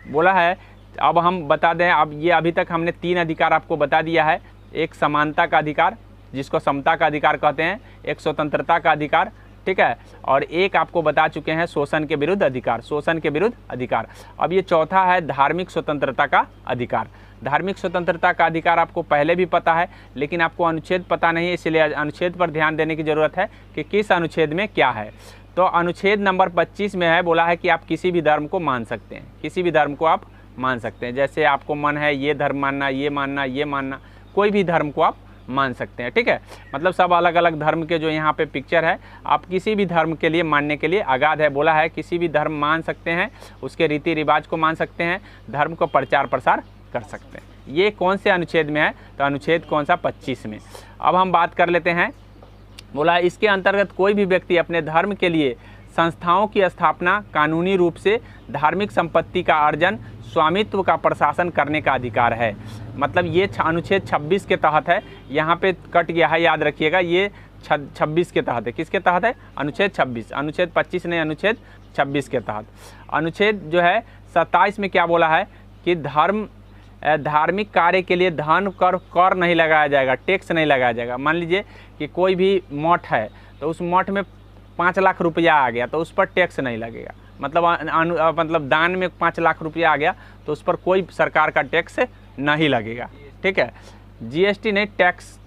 बोला है। अब हम बता दें, अब ये अभी तक हमने 3 अधिकार आपको बता दिया है। एक समानता का अधिकार जिसको समता का अधिकार कहते हैं, एक स्वतंत्रता का अधिकार, ठीक है, और एक आपको बता चुके हैं शोषण के विरुद्ध अधिकार, शोषण के विरुद्ध अधिकार। अब ये चौथा है धार्मिक स्वतंत्रता का अधिकार। धार्मिक स्वतंत्रता का अधिकार आपको पहले भी पता है, लेकिन आपको अनुच्छेद पता नहीं है, इसलिए अनुच्छेद पर ध्यान देने की ज़रूरत है कि किस अनुच्छेद में क्या है। तो अनुच्छेद नंबर 25 में है, बोला है कि आप किसी भी धर्म को मान सकते हैं, किसी भी धर्म को आप मान सकते हैं। जैसे आपको मन है ये धर्म मानना, ये मानना, ये मानना, कोई भी धर्म को आप मान सकते हैं, ठीक है। मतलब सब अलग अलग धर्म के जो यहाँ पे पिक्चर है, आप किसी भी धर्म के लिए मानने के लिए आज़ाद है। बोला है किसी भी धर्म मान सकते हैं, उसके रीति रिवाज को मान सकते हैं, धर्म को प्रचार प्रसार कर सकते हैं। ये कौन से अनुच्छेद में है? तो अनुच्छेद कौन सा? 25 में। अब हम बात कर लेते हैं, बोला इसके अंतर्गत कोई भी व्यक्ति अपने धर्म के लिए संस्थाओं की स्थापना, कानूनी रूप से धार्मिक संपत्ति का अर्जन, स्वामित्व का प्रशासन करने का अधिकार है। मतलब ये अनुच्छेद 26 के तहत है, यहाँ पे कट गया है, याद रखिएगा, ये 26 के तहत है। किसके तहत है? अनुच्छेद 26, अनुच्छेद 25 नहीं, अनुच्छेद 26 के तहत। अनुच्छेद जो है 27 में क्या बोला है कि धार्मिक कार्य के लिए धन कर नहीं लगाया जाएगा, टैक्स नहीं लगाया जाएगा। मान लीजिए कि कोई भी मठ है तो उस मठ में 5 लाख रुपया आ गया तो उस पर टैक्स नहीं लगेगा। मतलब दान में 5 लाख रुपया आ गया तो उस पर कोई सरकार का टैक्स नहीं लगेगा। ठीक है, जीएसटी नहीं, टैक्स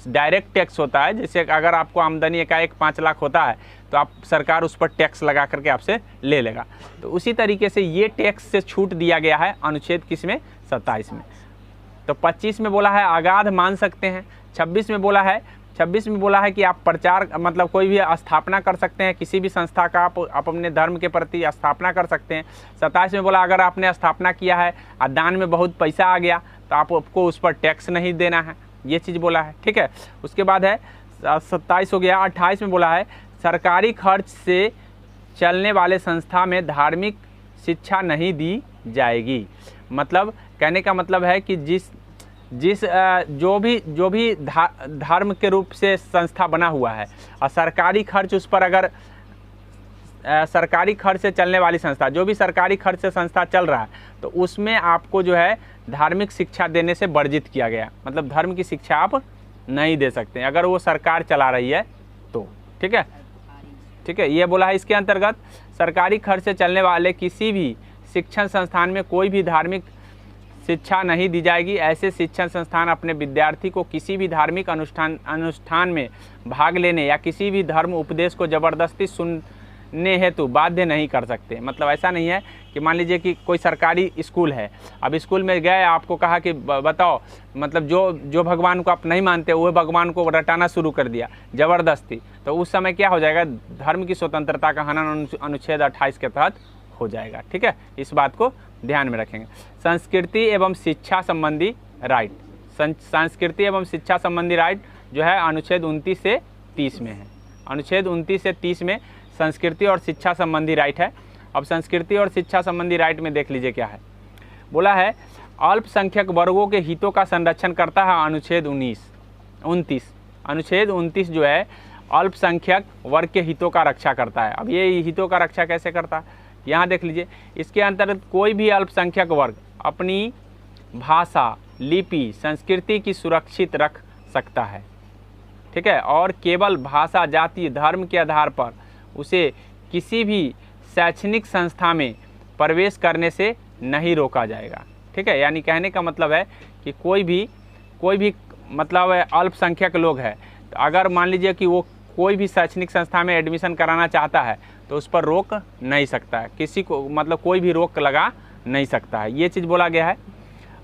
डायरेक्ट टैक्स होता है। जैसे अगर आपको आमदनी एकाएक 5 लाख होता है तो आप सरकार उस पर टैक्स लगा करके आपसे ले लेगा। तो उसी तरीके से ये टैक्स से छूट दिया गया है अनुच्छेद किसमें? 27 में। तो 25 में बोला है अगाध मान सकते हैं, 26 में बोला है कि आप प्रचार मतलब कोई भी स्थापना कर सकते हैं, किसी भी संस्था का आप अपने धर्म के प्रति स्थापना कर सकते हैं। 27 में बोला अगर आपने स्थापना किया है और दान में बहुत पैसा आ गया तो आपको उस पर टैक्स नहीं देना है, ये चीज़ बोला है। ठीक है, उसके बाद है 27 हो गया। 28 में बोला है सरकारी खर्च से चलने वाले संस्था में धार्मिक शिक्षा नहीं दी जाएगी। मतलब कहने का मतलब है कि जो भी धर्म के रूप से संस्था बना हुआ है और सरकारी खर्च उस पर अगर सरकारी खर्च से चलने वाली संस्था, जो भी सरकारी खर्च से संस्था चल रहा है तो उसमें आपको जो है धार्मिक शिक्षा देने से वर्जित किया गया। मतलब धर्म की शिक्षा आप नहीं दे सकते अगर वो सरकार चला रही है तो। ठीक है, ठीक है, ये बोला है इसके अंतर्गत सरकारी खर्च से चलने वाले किसी भी शिक्षण संस्थान में कोई भी धार्मिक शिक्षा नहीं दी जाएगी। ऐसे शिक्षण संस्थान अपने विद्यार्थी को किसी भी धार्मिक अनुष्ठान में भाग लेने या किसी भी धर्म उपदेश को जबरदस्ती सुनने हेतु बाध्य नहीं कर सकते। मतलब ऐसा नहीं है कि मान लीजिए कि कोई सरकारी स्कूल है, अब स्कूल में गए, आपको कहा कि बताओ मतलब जो भगवान को आप नहीं मानते वो भगवान को रटाना शुरू कर दिया जबरदस्ती, तो उस समय क्या हो जाएगा? धर्म की स्वतंत्रता का हनन अनुच्छेद 28 के तहत हो जाएगा। ठीक है, इस बात को ध्यान में रखेंगे। संस्कृति एवं शिक्षा संबंधी राइट, संस्कृति एवं शिक्षा संबंधी राइट जो है अनुच्छेद 29 से 30 में है। अनुच्छेद 29 से 30 में संस्कृति और शिक्षा संबंधी राइट है। अब संस्कृति और शिक्षा संबंधी राइट में देख लीजिए क्या है। बोला है अल्पसंख्यक वर्गों के हितों का संरक्षण करता है अनुच्छेद 29। अनुच्छेद 29 जो है अल्पसंख्यक वर्ग के हितों का रक्षा करता है। अब ये हितों का रक्षा कैसे करता है यहाँ देख लीजिए। इसके अंतर्गत कोई भी अल्पसंख्यक वर्ग अपनी भाषा, लिपि, संस्कृति की सुरक्षित रख सकता है। ठीक है, और केवल भाषा, जाति, धर्म के आधार पर उसे किसी भी शैक्षणिक संस्था में प्रवेश करने से नहीं रोका जाएगा। ठीक है, यानी कहने का मतलब है कि कोई भी मतलब अल्पसंख्यक लोग है तो अगर मान लीजिए कि वो कोई भी शैक्षणिक संस्था में एडमिशन कराना चाहता है तो उस पर रोक नहीं सकता है, किसी को मतलब कोई भी रोक लगा नहीं सकता है, ये चीज़ बोला गया है।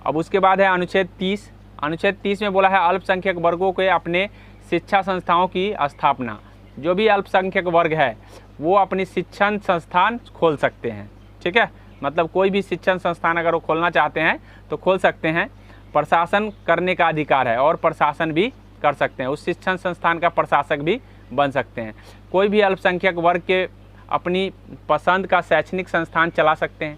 अब उसके बाद है अनुच्छेद 30। अनुच्छेद 30 में बोला है अल्पसंख्यक वर्गों के अपने शिक्षा संस्थाओं की स्थापना। जो भी अल्पसंख्यक वर्ग है वो अपनी शिक्षण संस्थान खोल सकते हैं। ठीक है, मतलब कोई भी शिक्षण संस्थान अगर वो खोलना चाहते हैं तो खोल सकते हैं। प्रशासन करने का अधिकार है और प्रशासन भी कर सकते हैं, उस शिक्षण संस्थान का प्रशासक भी बन सकते हैं। कोई भी अल्पसंख्यक वर्ग के अपनी पसंद का शैक्षणिक संस्थान चला सकते हैं,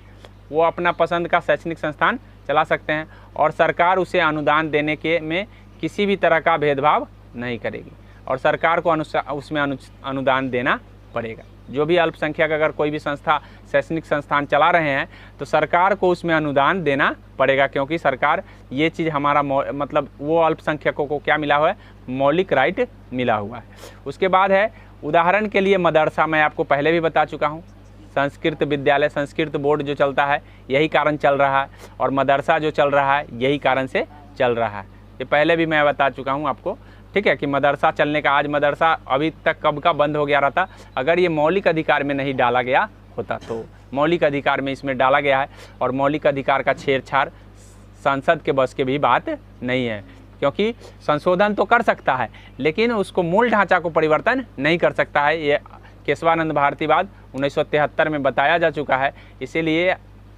वो अपना पसंद का शैक्षणिक संस्थान चला सकते हैं और सरकार उसे अनुदान देने के में किसी भी तरह का भेदभाव नहीं करेगी और सरकार को उसमें अनुदान देना पड़ेगा। जो भी अल्पसंख्यक अगर कोई भी संस्था शैक्षणिक संस्थान चला रहे हैं तो सरकार को उसमें अनुदान देना पड़ेगा, क्योंकि सरकार ये चीज़ हमारा मतलब वो अल्पसंख्यकों को क्या मिला हुआ है? मौलिक राइट मिला हुआ है। उसके बाद है उदाहरण के लिए मदरसा, मैं आपको पहले भी बता चुका हूँ, संस्कृत विद्यालय, संस्कृत बोर्ड जो चलता है यही कारण चल रहा है और मदरसा जो चल रहा है यही कारण से चल रहा है। ये पहले भी मैं बता चुका हूँ आपको। ठीक है, कि मदरसा चलने का, आज मदरसा अभी तक कब का बंद हो गया रहता अगर ये मौलिक अधिकार में नहीं डाला गया होता। तो मौलिक अधिकार में इसमें डाला गया है और मौलिक अधिकार का छेड़छाड़ संसद के बस की भी बात नहीं है, क्योंकि संशोधन तो कर सकता है लेकिन उसको मूल ढांचा को परिवर्तन नहीं कर सकता है। ये केशवानंद भारतीवाद 1973 में बताया जा चुका है। इसीलिए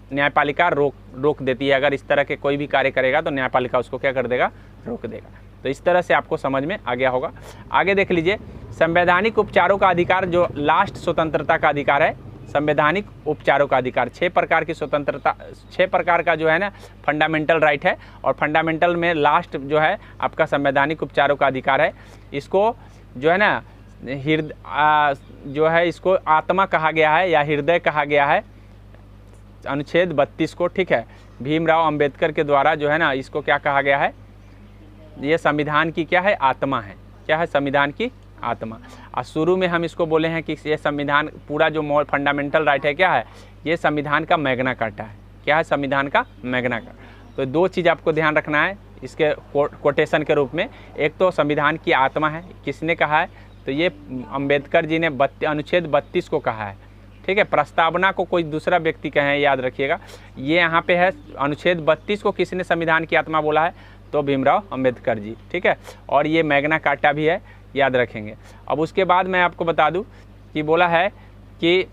न्यायपालिका रोक देती है। अगर इस तरह के कोई भी कार्य करेगा तो न्यायपालिका उसको क्या कर देगा, रोक देगा। तो इस तरह से आपको समझ में आ गया होगा। आगे देख लीजिए, संवैधानिक उपचारों का अधिकार, जो लास्ट स्वतंत्रता का अधिकार है, संवैधानिक उपचारों का अधिकार। 6 प्रकार की स्वतंत्रता, 6 प्रकार का जो है ना फंडामेंटल राइट है, और फंडामेंटल में लास्ट जो है आपका संवैधानिक उपचारों का अधिकार है। इसको जो है ना जो है इसको आत्मा कहा गया है या हृदय कहा गया है, अनुच्छेद 32 को, ठीक है। भीमराव अंबेडकर के द्वारा जो है ना इसको क्या कहा गया है, ये संविधान की क्या है, आत्मा है। क्या है, संविधान की आत्मा। और शुरू में हम इसको बोले हैं कि ये संविधान पूरा जो फंडामेंटल राइट है क्या है, ये संविधान का मैग्ना कार्टा है। क्या है, संविधान का मैग्ना कार्टा। तो 2 चीज़ आपको ध्यान रखना है इसके कोटेशन के रूप में। एक तो संविधान की आत्मा है, किसने कहा है, तो ये अंबेडकर जी ने अनुच्छेद 32 को कहा है, ठीक है। प्रस्तावना को कोई दूसरा व्यक्ति कहे, याद रखिएगा। ये यहाँ पे है अनुच्छेद 32 को किसने संविधान की आत्मा बोला है, तो भीमराव अंबेडकर जी, ठीक है। और ये मैग्ना कार्टा भी है, याद रखेंगे। अब उसके बाद मैं आपको बता दूं कि बोला है कि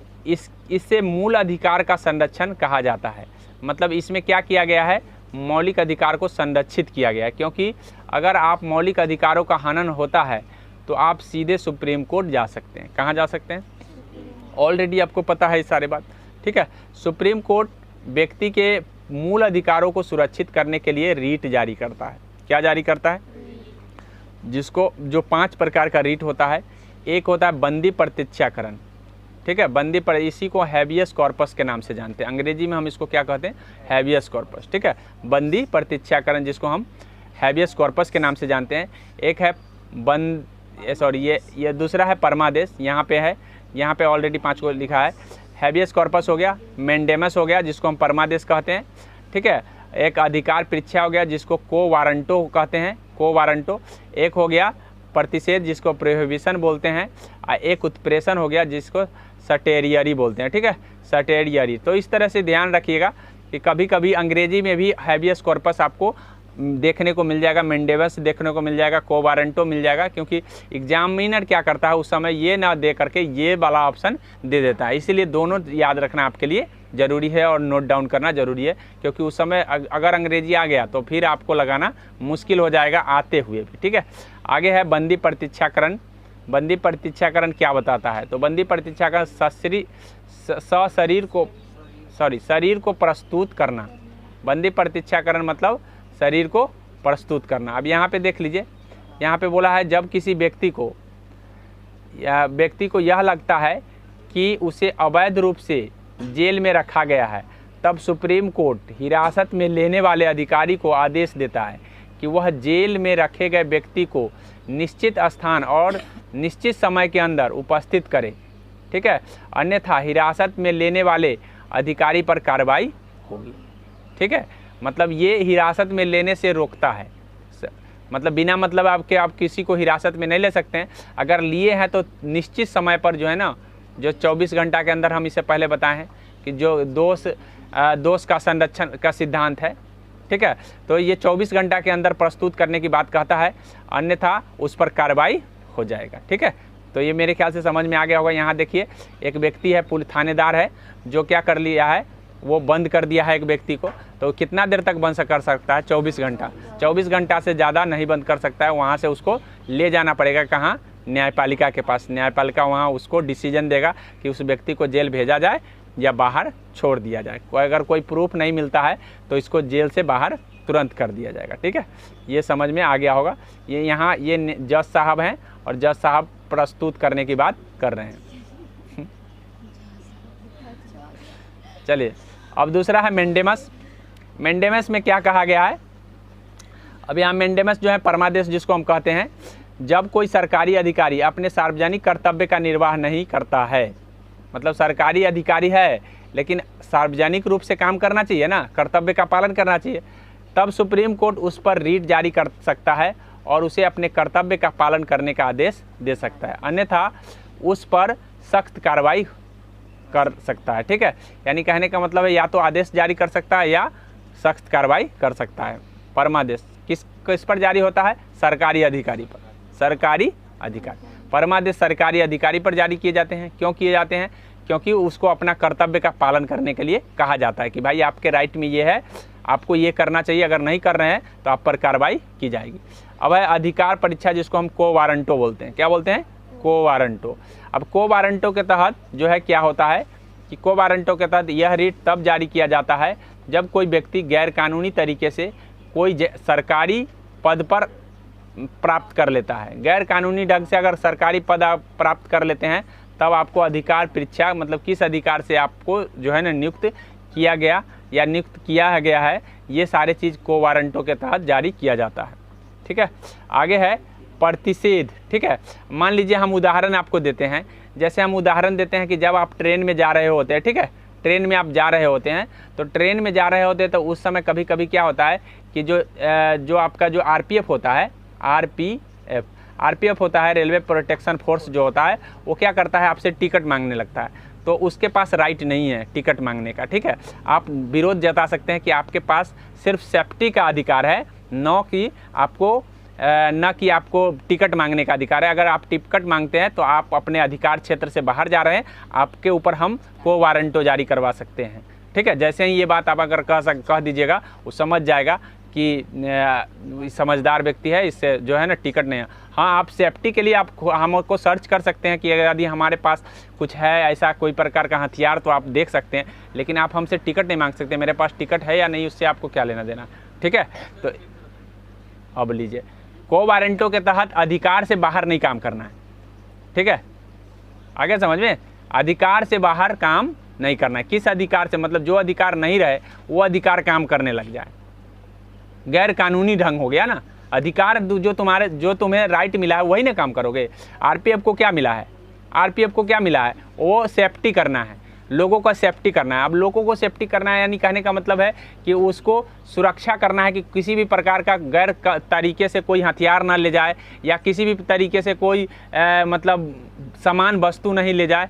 इससे मूल अधिकार का संरक्षण कहा जाता है। मतलब इसमें क्या किया गया है, मौलिक अधिकार को संरक्षित किया गया है। क्योंकि अगर आप मौलिक अधिकारों का हनन होता है तो आप सीधे सुप्रीम कोर्ट जा सकते हैं। कहाँ जा सकते हैं, ऑलरेडी आपको पता है ये सारे बात, ठीक है। सुप्रीम कोर्ट व्यक्ति के मूल अधिकारों को सुरक्षित करने के लिए रीट जारी करता है। क्या जारी करता है, जिसको जो 5 प्रकार का रीट होता है। एक होता है बंदी प्रतीक्षाकरण, ठीक है। बंदी पर इसी को हैबियस कॉर्पस के नाम से जानते हैं, अंग्रेजी में हम इसको क्या कहते हैं, हैबियस कॉर्पस, ठीक है। बंदी प्रतीक्षाकरण जिसको हम हैबियस कॉर्पस के नाम से जानते हैं। एक है ये दूसरा है परमादेश, यहाँ पे है, यहाँ पे ऑलरेडी 5 को लिखा है। हैबियस कॉर्पस हो गया, मेंडेमस हो गया जिसको हम परमादेश कहते हैं, ठीक है। एक अधिकार परीक्षा हो गया जिसको को वारंटो कहते हैं, को वारंटो। एक हो गया प्रतिषेध जिसको प्रोहिबिशन बोलते हैं, और एक उत्प्रेषण हो गया जिसको सटेरियरी बोलते हैं, ठीक है, सटेरियरी। तो इस तरह से ध्यान रखिएगा कि कभी कभी अंग्रेजी में भी हैबियस कॉर्पस आपको देखने को मिल जाएगा, मेंडेमस देखने को मिल जाएगा, को वारंटो मिल जाएगा। क्योंकि एग्जामिनर क्या करता है उस समय ये ना दे करके ये वाला ऑप्शन दे देता है, इसीलिए दोनों याद रखना आपके लिए ज़रूरी है और नोट डाउन करना ज़रूरी है। क्योंकि उस समय अगर अंग्रेजी आ गया तो फिर आपको लगाना मुश्किल हो जाएगा आते हुए भी, ठीक है। आगे है बंदी प्रतीक्षाकरण। बंदी प्रतीक्षाकरण क्या बताता है, तो बंदी प्रतीक्षाकरण शरीर को प्रस्तुत करना। बंदी प्रतीक्षाकरण मतलब शरीर को प्रस्तुत करना। अब यहाँ पे देख लीजिए, यहाँ पे बोला है जब किसी व्यक्ति को यह लगता है कि उसे अवैध रूप से जेल में रखा गया है, तब सुप्रीम कोर्ट हिरासत में लेने वाले अधिकारी को आदेश देता है कि वह जेल में रखे गए व्यक्ति को निश्चित स्थान और निश्चित समय के अंदर उपस्थित करे, ठीक है। अन्यथा हिरासत में लेने वाले अधिकारी पर कार्रवाई होगी, ठीक है। मतलब ये हिरासत में लेने से रोकता है, मतलब बिना मतलब आप किसी को हिरासत में नहीं ले सकते हैं। अगर लिए हैं तो निश्चित समय पर जो है ना, जो 24 घंटा के अंदर, हम इससे पहले बताए हैं कि जो दोष का संरक्षण का सिद्धांत है, ठीक है। तो ये 24 घंटा के अंदर प्रस्तुत करने की बात कहता है, अन्यथा उस पर कार्रवाई हो जाएगा, ठीक है। तो ये मेरे ख्याल से समझ में आ गया होगा। यहाँ देखिए एक व्यक्ति है, पुलिस थानेदार है, जो क्या कर लिया है, वो बंद कर दिया है एक व्यक्ति को। तो कितना देर तक बंद कर सकता है, 24 घंटा। 24 घंटा से ज़्यादा नहीं बंद कर सकता है। वहाँ से उसको ले जाना पड़ेगा, कहाँ, न्यायपालिका के पास। न्यायपालिका वहाँ उसको डिसीजन देगा कि उस व्यक्ति को जेल भेजा जाए या बाहर छोड़ दिया जाए। अगर कोई प्रूफ नहीं मिलता है तो इसको जेल से बाहर तुरंत कर दिया जाएगा, ठीक है। ये समझ में आ गया होगा। ये यहाँ ये जज साहब हैं और जज साहब प्रस्तुत करने की बात कर रहे हैं। चलिए अब दूसरा है मेंडेमस। मेंडेमस में क्या कहा गया है, अब यहाँ मेंडेमस जो है परमादेश जिसको हम कहते हैं, जब कोई सरकारी अधिकारी अपने सार्वजनिक कर्तव्य का निर्वाह नहीं करता है, मतलब सरकारी अधिकारी है लेकिन सार्वजनिक रूप से काम करना चाहिए ना, कर्तव्य का पालन करना चाहिए, तब सुप्रीम कोर्ट उस पर रीट जारी कर सकता है और उसे अपने कर्तव्य का पालन करने का आदेश दे सकता है। अन्यथा उस पर सख्त कार्रवाई कर सकता है, ठीक है। यानी कहने का मतलब है या तो आदेश जारी कर सकता है या सख्त कार्रवाई कर सकता है। परमादेश किस पर जारी होता है, सरकारी अधिकारी पर, सरकारी अधिकारी। परमादेश सरकारी अधिकारी पर जारी किए जाते हैं। क्यों किए जाते हैं? क्योंकि उसको अपना कर्तव्य का पालन करने के लिए कहा जाता है कि भाई आपके राइट में ये है, आपको ये करना चाहिए, अगर नहीं कर रहे हैं तो आप पर कार्रवाई की जाएगी। अब है अधिकार परीक्षा, जिसको हम को वारंटो बोलते हैं। क्या बोलते हैं? को वारंटो। अब को वारंटो के तहत जो है क्या होता है कि को वारंटो के तहत यह रिट तब जारी किया जाता है जब कोई व्यक्ति गैर कानूनी तरीके से कोई सरकारी पद पर प्राप्त कर लेता है। गैर कानूनी ढंग से अगर सरकारी पद आप प्राप्त कर लेते हैं तब आपको अधिकार परीक्षा, मतलब किस अधिकार से आपको जो है ना नियुक्त किया गया या नियुक्त किया गया है, ये सारे चीज़ को वारंटों के तहत जारी किया जाता है। ठीक है, आगे है प्रतिषेध। ठीक है, मान लीजिए हम उदाहरण आपको देते हैं, जैसे हम उदाहरण देते हैं कि जब आप ट्रेन में जा रहे होते हैं, ठीक है, ट्रेन में आप जा रहे होते हैं, तो ट्रेन में जा रहे होते हैं तो उस समय कभी कभी क्या होता है कि जो आपका जो आरपीएफ होता है, आरपीएफ होता है, रेलवे प्रोटेक्शन फोर्स जो होता है, वो क्या करता है, आपसे टिकट मांगने लगता है। तो उसके पास राइट नहीं है टिकट मांगने का। ठीक है, आप विरोध जता सकते हैं कि आपके पास सिर्फ सेफ्टी का अधिकार है, न कि आपको टिकट मांगने का अधिकार है। अगर आप टिकट मांगते हैं तो आप अपने अधिकार क्षेत्र से बाहर जा रहे हैं, आपके ऊपर हम को वारंटो जारी करवा सकते हैं। ठीक है, जैसे ही ये बात आप अगर कह दीजिएगा, वो समझ जाएगा कि समझदार व्यक्ति है, इससे जो है ना टिकट नहीं है। हाँ, आप सेफ्टी के लिए आप हमको सर्च कर सकते हैं कि यदि हमारे पास कुछ है ऐसा कोई प्रकार का हथियार तो आप देख सकते हैं, लेकिन आप हमसे टिकट नहीं मांग सकते। मेरे पास टिकट है या नहीं, उससे आपको क्या लेना देना। ठीक है, तो अब लीजिए, को वारंटो के तहत अधिकार से बाहर नहीं काम करना है। ठीक है, आगे समझ में, अधिकार से बाहर काम नहीं करना है। किस अधिकार से? मतलब जो अधिकार नहीं रहे वो अधिकार काम करने लग जाए, गैर कानूनी ढंग हो गया ना। अधिकार जो तुम्हें राइट मिला है वही ना काम करोगे। आरपीएफ को क्या मिला है? आरपीएफ को क्या मिला है? वो सेफ्टी करना है, लोगों का सेफ्टी करना है। अब लोगों को सेफ्टी करना है यानी कहने का मतलब है कि उसको सुरक्षा करना है कि किसी भी प्रकार का गैर तरीके से कोई हथियार ना ले जाए या किसी भी तरीके से कोई मतलब सामान वस्तु नहीं ले जाए।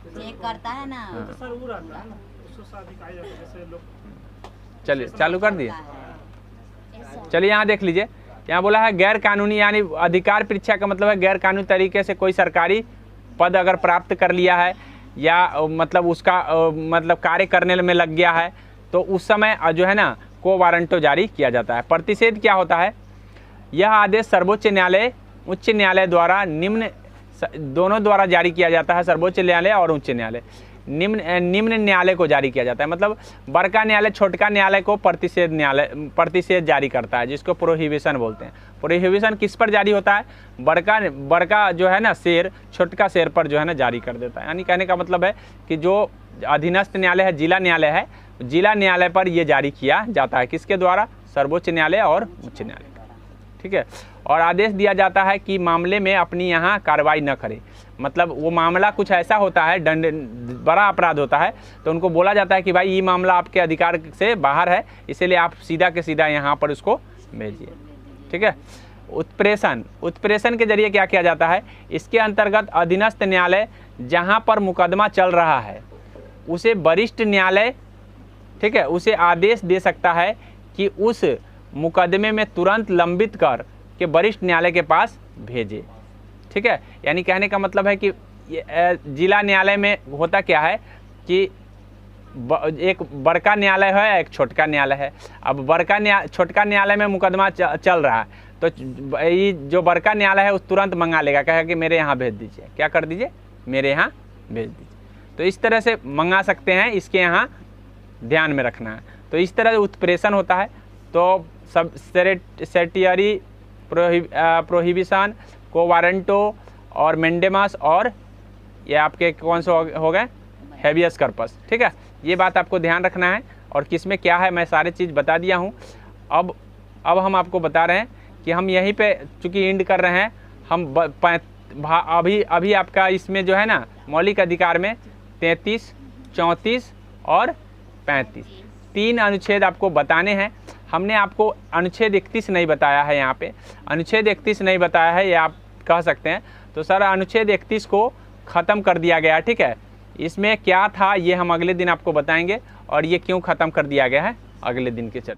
चेक करता है ना। सर वो रहता है ना, उसको शादी का जैसे लोग। चलिए चालू कर दिए। चलिए यहाँ देख लीजिए, यहाँ बोला है गैर कानूनी, यानी अधिकार परीक्षा का मतलब है गैर कानूनी तरीके से कोई सरकारी पद अगर प्राप्त कर लिया है या मतलब उसका मतलब कार्य करने में लग गया है, तो उस समय जो है ना को वारंटो जारी किया जाता है। प्रतिषेध क्या होता है? यह आदेश सर्वोच्च न्यायालय, उच्च न्यायालय द्वारा दोनों द्वारा जारी किया जाता है। सर्वोच्च न्यायालय और उच्च न्यायालय, निम्न न्यायालय को जारी किया जाता है। मतलब बड़का न्यायालय छोटका न्यायालय को प्रतिषेध जारी करता है, जिसको प्रोहिबिशन बोलते हैं। प्रोहिबिशन किस पर जारी होता है? बड़का जो है ना शेर छोटका शेर पर जो है ना जारी कर देता है। यानी कहने का मतलब है कि जो अधीनस्थ न्यायालय है, जिला न्यायालय है, जिला न्यायालय पर यह जारी किया जाता है। किसके द्वारा? सर्वोच्च न्यायालय और उच्च न्यायालय। ठीक है, और आदेश दिया जाता है कि मामले में अपनी यहाँ कार्रवाई न करे। मतलब वो मामला कुछ ऐसा होता है, बड़ा अपराध होता है, तो उनको बोला जाता है कि भाई ये मामला आपके अधिकार से बाहर है, इसीलिए आप सीधा के सीधा यहाँ पर उसको भेजिए। ठीक है, उत्प्रेषण के जरिए क्या किया जाता है? इसके अंतर्गत अधीनस्थ न्यायालय जहाँ पर मुकदमा चल रहा है उसे वरिष्ठ न्यायालय, ठीक है, उसे आदेश दे सकता है कि उस मुकदमे में तुरंत लंबित कर के वरिष्ठ न्यायालय के पास भेजे। ठीक है, यानी कहने का मतलब है कि जिला न्यायालय में होता क्या है कि एक बड़का न्यायालय है, एक छोटका न्यायालय है। अब छोटका न्यायालय में मुकदमा चल रहा है, तो ये जो बड़का न्यायालय है उस तुरंत मंगा लेगा, कहेगा कि मेरे यहाँ भेज दीजिए। क्या कर दीजिए? मेरे यहाँ भेज दीजिए। तो इस तरह से मंगा सकते हैं, इसके यहाँ ध्यान में रखना है। तो इस तरह उत्प्रेषण होता है। तो सब सेटियरी, प्रोहिबिशन, को वारंटो और मेंडेमास, और ये आपके कौन से हो गए? Habeas corpus. ठीक है, ये बात आपको ध्यान रखना है। और किस में क्या है मैं सारी चीज़ बता दिया हूँ। अब हम आपको बता रहे हैं कि हम यहीं पे चूँकि एंड कर रहे हैं, हम अभी आपका इसमें जो है ना मौलिक अधिकार में 33, 34 और 35 3 अनुच्छेद आपको बताने हैं। हमने आपको अनुच्छेद 31 नहीं बताया है, यहाँ पे अनुच्छेद 31 नहीं बताया है, ये आप कह सकते हैं। तो सर अनुच्छेद 31 को ख़त्म कर दिया गया। ठीक है, इसमें क्या था ये हम अगले दिन आपको बताएंगे, और ये क्यों ख़त्म कर दिया गया है अगले दिन के चर्चा।